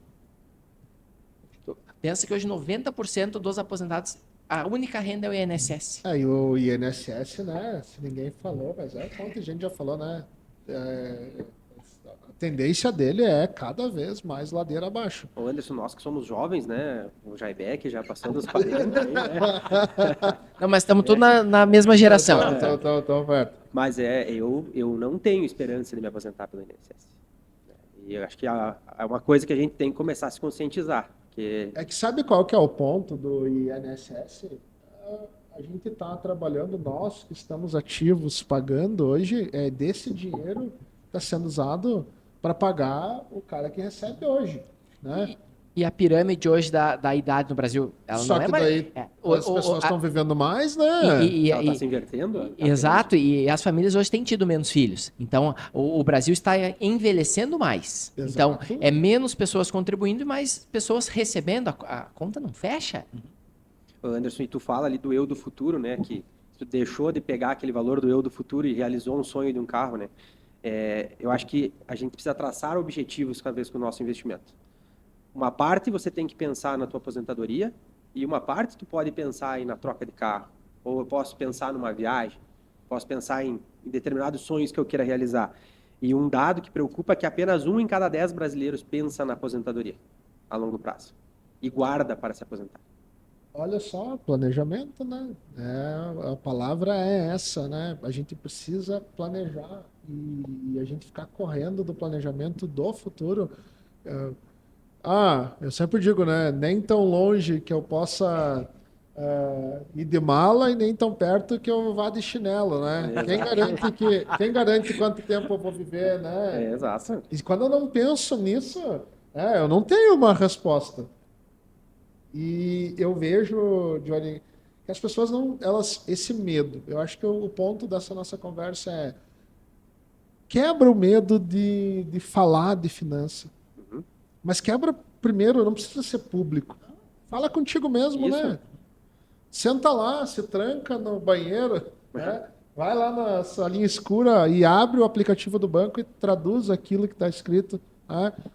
S3: Pensa que hoje 90% dos aposentados, a única renda é o INSS.
S1: E o INSS, né? Se ninguém falou, mas ontem a gente já falou, né? A tendência dele é cada vez mais ladeira abaixo.
S2: O Anderson, nós que somos jovens, né? O Jaibeck já passando dos 40 aí, né?
S3: Não, mas estamos todos na mesma geração.
S1: Então, perto.
S2: Mas eu não tenho esperança de me aposentar pelo INSS. E eu acho que é uma coisa que a gente tem que começar a se conscientizar.
S1: É que sabe qual que é o ponto do INSS? A gente está trabalhando, nós que estamos ativos pagando hoje, desse dinheiro está sendo usado para pagar o cara que recebe hoje, né?
S3: E a pirâmide hoje da idade no Brasil, ela
S1: Só
S3: não é
S1: que
S3: mais...
S1: daí as pessoas estão vivendo mais, né?
S2: Ela está se invertendo?
S3: Exato, e as famílias hoje têm tido menos filhos. Então, o Brasil está envelhecendo mais.
S1: Exato.
S3: Então, é menos pessoas contribuindo e mais pessoas recebendo. A conta não fecha.
S2: Anderson, e tu fala ali do eu do futuro, né? Que tu deixou de pegar aquele valor do eu do futuro e realizou um sonho de um carro, né? Eu acho que a gente precisa traçar objetivos cada vez com o nosso investimento. Uma parte você tem que pensar na tua aposentadoria e uma parte tu pode pensar aí na troca de carro. Ou eu posso pensar numa viagem, posso pensar em determinados sonhos que eu queira realizar. E um dado que preocupa é que apenas 1 em cada 10 brasileiros pensa na aposentadoria a longo prazo e guarda para se aposentar.
S1: Olha só, planejamento, né? A palavra é essa, né? A gente precisa planejar e a gente ficar correndo do planejamento do futuro. Eu sempre digo, né? Nem tão longe que eu possa ir de mala e nem tão perto que eu vá de chinelo, né? Quem garante quanto tempo eu vou viver, né?
S2: Exato.
S1: E quando eu não penso nisso, eu não tenho uma resposta. E eu vejo, Johnny, que as pessoas esse medo, eu acho que o ponto dessa nossa conversa é quebra o medo de falar de finança. Mas quebra primeiro, não precisa ser público. Fala contigo mesmo,
S2: Isso.
S1: né? Senta lá, se tranca no banheiro, né? Vai lá na salinha escura e abre o aplicativo do banco e traduz aquilo que está escrito.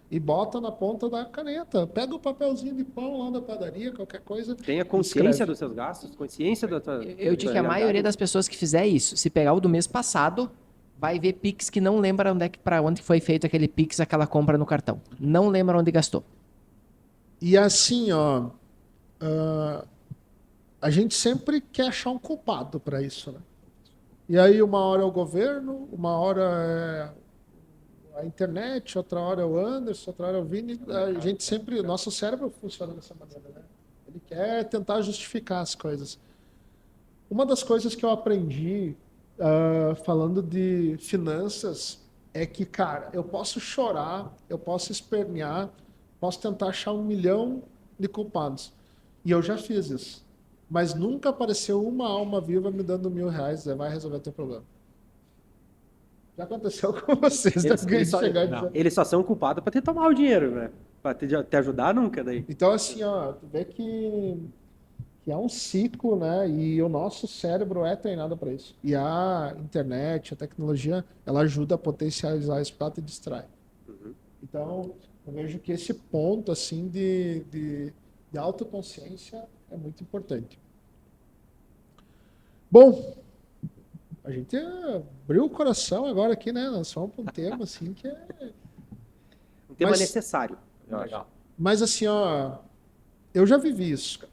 S1: E bota na ponta da caneta. Pega o papelzinho de pão lá da padaria, qualquer coisa.
S2: Tenha consciência dos seus gastos, consciência da tua...
S3: Eu digo que a maioria das pessoas que fizer isso, se pegar o do mês passado, vai ver Pix que não lembra para onde foi feito aquele Pix, aquela compra no cartão. Não lembra onde gastou.
S1: E assim, a gente sempre quer achar um culpado para isso, né? E aí uma hora é o governo, uma hora é a internet, outra hora é o Anderson, outra hora é o Vini. A gente sempre, nosso cérebro funciona dessa maneira, né? Ele quer tentar justificar as coisas. Uma das coisas que eu aprendi falando de finanças é que, cara, eu posso chorar, eu posso espernear, posso tentar achar 1 milhão de culpados. E eu já fiz isso. Mas nunca apareceu uma alma viva me dando R$1.000, vai resolver teu problema. Já aconteceu com vocês.
S2: Eles só são culpados para te tomar o dinheiro, né? Para te ajudar nunca daí.
S1: Então, assim, tu vê que é um ciclo, né? E o nosso cérebro é treinado para isso. E a internet, a tecnologia, ela ajuda a potencializar esse prato e distrai. Então, eu vejo que esse ponto, assim, de autoconsciência é muito importante. Bom, a gente abriu o coração agora aqui, né? Nós fomos para um tema, assim, que é...
S2: Um tema necessário.
S4: Legal.
S1: Mas, assim, eu já vivi isso, cara.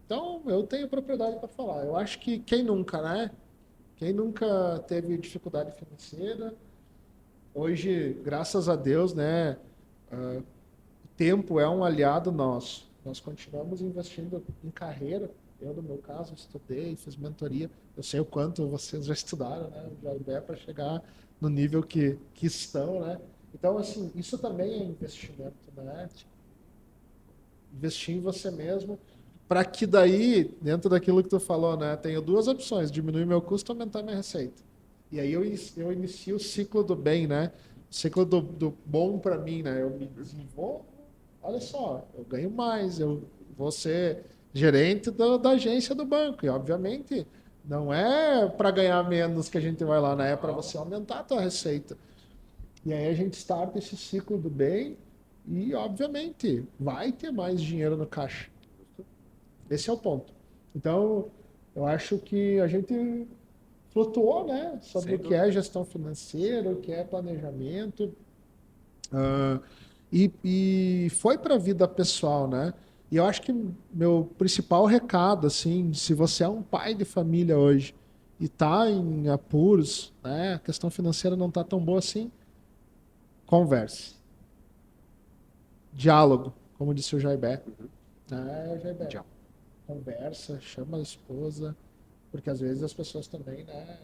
S1: Então, eu tenho propriedade para falar. Eu acho que quem nunca, né? Quem nunca teve dificuldade financeira, hoje, graças a Deus, né? O tempo é um aliado nosso. Nós continuamos investindo em carreira. Eu, no meu caso, estudei, fiz mentoria. Eu sei o quanto vocês já estudaram, né? Já para chegar no nível que estão, né? Então, assim, isso também é investimento, né? Investir em você mesmo, para que daí, dentro daquilo que tu falou, né? Tenho 2 opções, diminuir meu custo ou aumentar minha receita. E aí eu inicio o ciclo do bem, né? ciclo do bom para mim, né? Eu me desenvolvo, olha só, eu ganho mais, eu vou ser gerente da agência do banco. E, obviamente, não é para ganhar menos que a gente vai lá, né? É para você aumentar a tua receita. E aí a gente starta esse ciclo do bem e, obviamente, vai ter mais dinheiro no caixa. Esse é o ponto. Então, eu acho que a gente flutuou, né? Sobre o que é gestão financeira, o que é planejamento. E foi para a vida pessoal, né? E eu acho que meu principal recado, assim, se você é um pai de família hoje e está em apuros, né? A questão financeira não está tão boa assim, converse. Diálogo, como disse o Jaibé. Jaibé, conversa, chama a esposa, porque às vezes as pessoas também, né,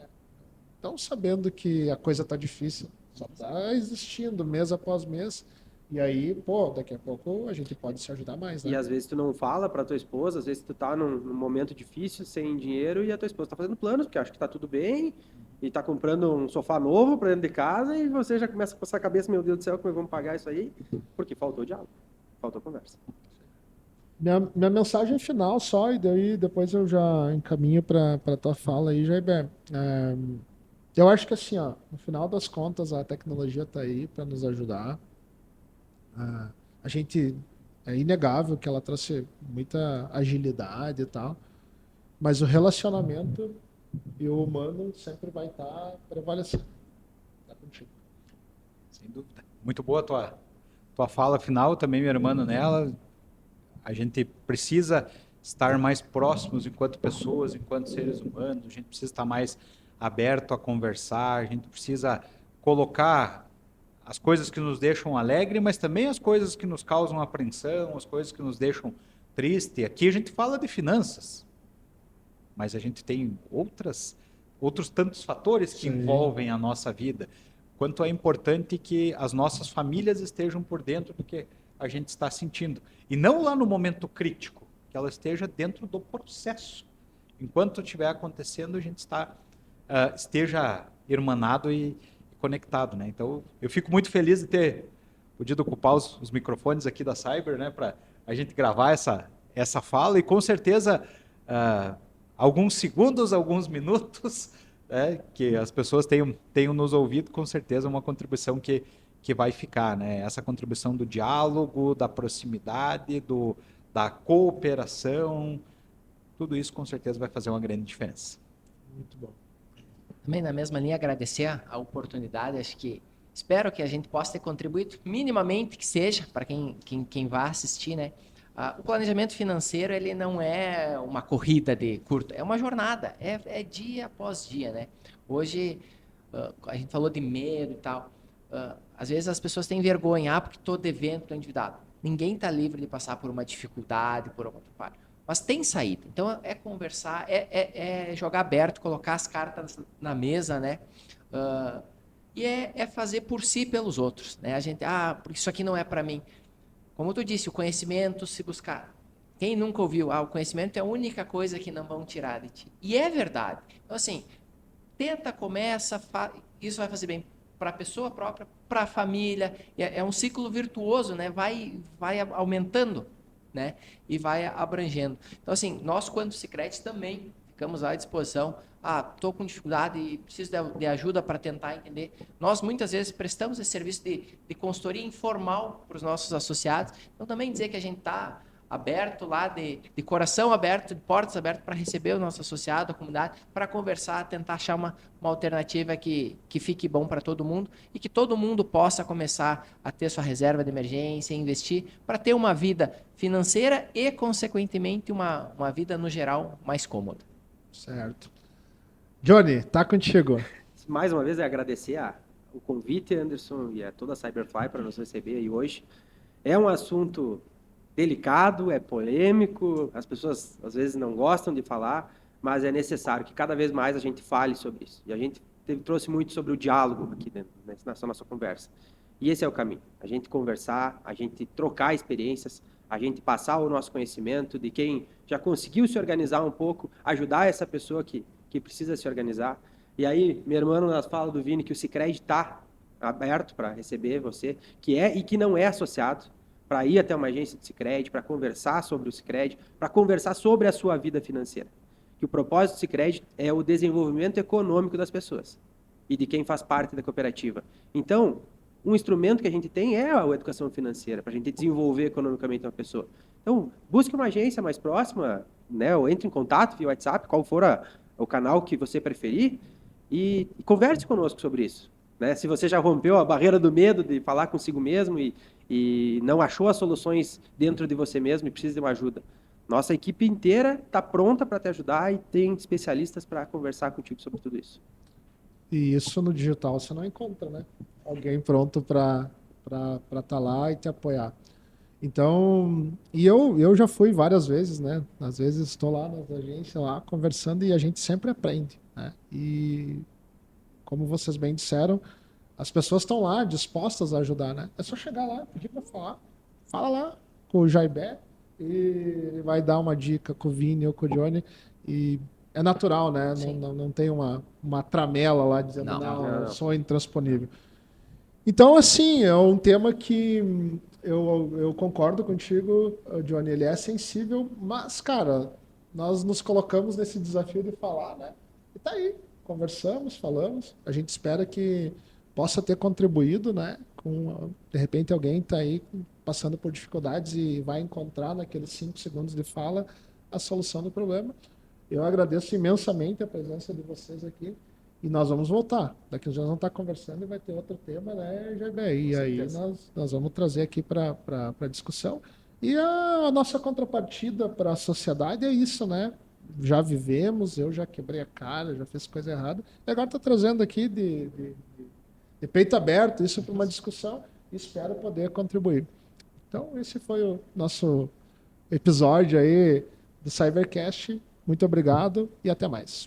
S1: estão sabendo que a coisa está difícil, só está existindo mês após mês. E aí, pô, daqui a pouco a gente pode se ajudar mais, né?
S2: E às vezes tu não fala pra tua esposa, às vezes tu tá num momento difícil, sem dinheiro, e a tua esposa tá fazendo planos, porque acha que tá tudo bem, e tá comprando um sofá novo pra dentro de casa, e você já começa a coçar a cabeça, meu Deus do céu, como é que vamos pagar isso aí? Porque faltou diálogo, faltou conversa.
S1: Minha mensagem final só, e daí depois eu já encaminho para a tua fala aí, Jaibé. Eu acho que assim, ó, no final das contas, a tecnologia está aí para nos ajudar. A gente, é inegável que ela trouxe muita agilidade e tal, mas o relacionamento e o humano sempre vai estar prevalecendo. Tá contigo.
S4: Sem dúvida. Muito boa a tua fala final, também me irmão nela. A gente precisa estar mais próximos enquanto pessoas, enquanto seres humanos, a gente precisa estar mais aberto a conversar, a gente precisa colocar as coisas que nos deixam alegre, mas também as coisas que nos causam apreensão, as coisas que nos deixam triste. Aqui a gente fala de finanças, mas a gente tem outros tantos fatores que envolvem a nossa vida. Quanto é importante que as nossas famílias estejam por dentro do que a gente está sentindo. E não lá no momento crítico, que ela esteja dentro do processo. Enquanto estiver acontecendo, a gente esteja irmanado e conectado, né? Então, eu fico muito feliz de ter podido ocupar os microfones aqui da Cyber, né, para a gente gravar essa fala, e com certeza alguns segundos, alguns minutos, que as pessoas tenham nos ouvido, com certeza é uma contribuição que vai ficar, né? Essa contribuição do diálogo, da proximidade, da cooperação, tudo isso com certeza vai fazer uma grande diferença.
S1: Muito bom.
S3: Também na mesma linha, agradecer a oportunidade, espero que a gente possa ter contribuído minimamente, que seja, para quem vai assistir, né? O planejamento financeiro, ele não é uma corrida de curto, é uma jornada, é dia após dia, né? Hoje, a gente falou de medo e tal, às vezes as pessoas têm vergonha, porque estou devendo, estou endividado. Ninguém está livre de passar por uma dificuldade, por algum trabalho. Mas tem saída. Então, é conversar, é jogar aberto, colocar as cartas na mesa, né? E é fazer por si e pelos outros, né? A gente, porque isso aqui não é para mim. Como tu disse, o conhecimento se buscar. Quem nunca ouviu, o conhecimento é a única coisa que não vão tirar de ti. E é verdade. Então, assim, tenta, começa, isso vai fazer bem para a pessoa própria, para a família. É um ciclo virtuoso, né? Vai aumentando, né? E vai abrangendo. Então, assim, nós, quando Sicredi, também ficamos à disposição. Estou com dificuldade e preciso de ajuda para tentar entender. Nós, muitas vezes, prestamos esse serviço de consultoria informal para os nossos associados. Então, também dizer que a gente está aberto lá, de coração aberto, de portas abertas para receber o nosso associado, a comunidade, para conversar, tentar achar uma alternativa que fique bom para todo mundo e que todo mundo possa começar a ter sua reserva de emergência, investir, para ter uma vida financeira e, consequentemente, uma vida, no geral, mais cômoda.
S1: Certo. Johnny, tá contigo.
S2: Mais uma vez, agradecer o convite, Anderson, e a toda a Cyberfly para nos receber aí hoje. É um assunto delicado, é polêmico, as pessoas às vezes não gostam de falar, mas é necessário que cada vez mais a gente fale sobre isso. E a gente trouxe muito sobre o diálogo aqui dentro, nessa nossa conversa. E esse é o caminho, a gente conversar, a gente trocar experiências, a gente passar o nosso conhecimento de quem já conseguiu se organizar um pouco, ajudar essa pessoa que precisa se organizar. E aí, meu irmão, nas falas do Vini, que o Sicredi está aberto para receber você, que é e que não é associado, para ir até uma agência de Sicredi, para conversar sobre o Sicredi, para conversar sobre a sua vida financeira. Que o propósito do Sicredi é o desenvolvimento econômico das pessoas e de quem faz parte da cooperativa. Então, um instrumento que a gente tem é a educação financeira, para a gente desenvolver economicamente uma pessoa. Então, busque uma agência mais próxima, né, ou entre em contato via WhatsApp, qual for o canal que você preferir, e converse conosco sobre isso. Né? Se você já rompeu a barreira do medo de falar consigo mesmo e não achou as soluções dentro de você mesmo e precisa de uma ajuda, nossa equipe inteira está pronta para te ajudar e tem especialistas para conversar contigo sobre tudo isso.
S1: E isso no digital você não encontra, né? Alguém pronto para estar lá e te apoiar. Então, e eu já fui várias vezes, né? Às vezes estou lá nas agências, lá conversando e a gente sempre aprende, né? E como vocês bem disseram, as pessoas estão lá dispostas a ajudar, né? É só chegar lá, pedir para falar. Fala lá com o Jaibé e ele vai dar uma dica com o Vini ou com o Johnny e é natural, né? Não tem uma tramela lá dizendo, não, eu sou intransponível. Então, assim, é um tema que eu concordo contigo, Johnny, ele é sensível, mas, cara, nós nos colocamos nesse desafio de falar, né? E tá aí, conversamos, falamos, a gente espera que possa ter contribuído, né? De repente alguém está aí passando por dificuldades e vai encontrar naqueles 5 segundos de fala a solução do problema. Eu agradeço imensamente a presença de vocês aqui. E nós vamos voltar. Daqui uns dias nós vamos estar conversando e vai ter outro tema, né, Jaibé? E aí nós vamos trazer aqui para discussão. E a nossa contrapartida para a sociedade é isso, né? Já vivemos, eu já quebrei a cara, já fiz coisa errada. E agora estou trazendo aqui de peito aberto isso para uma discussão e espero poder contribuir. Então, esse foi o nosso episódio aí do Cybercast. Muito obrigado e até mais.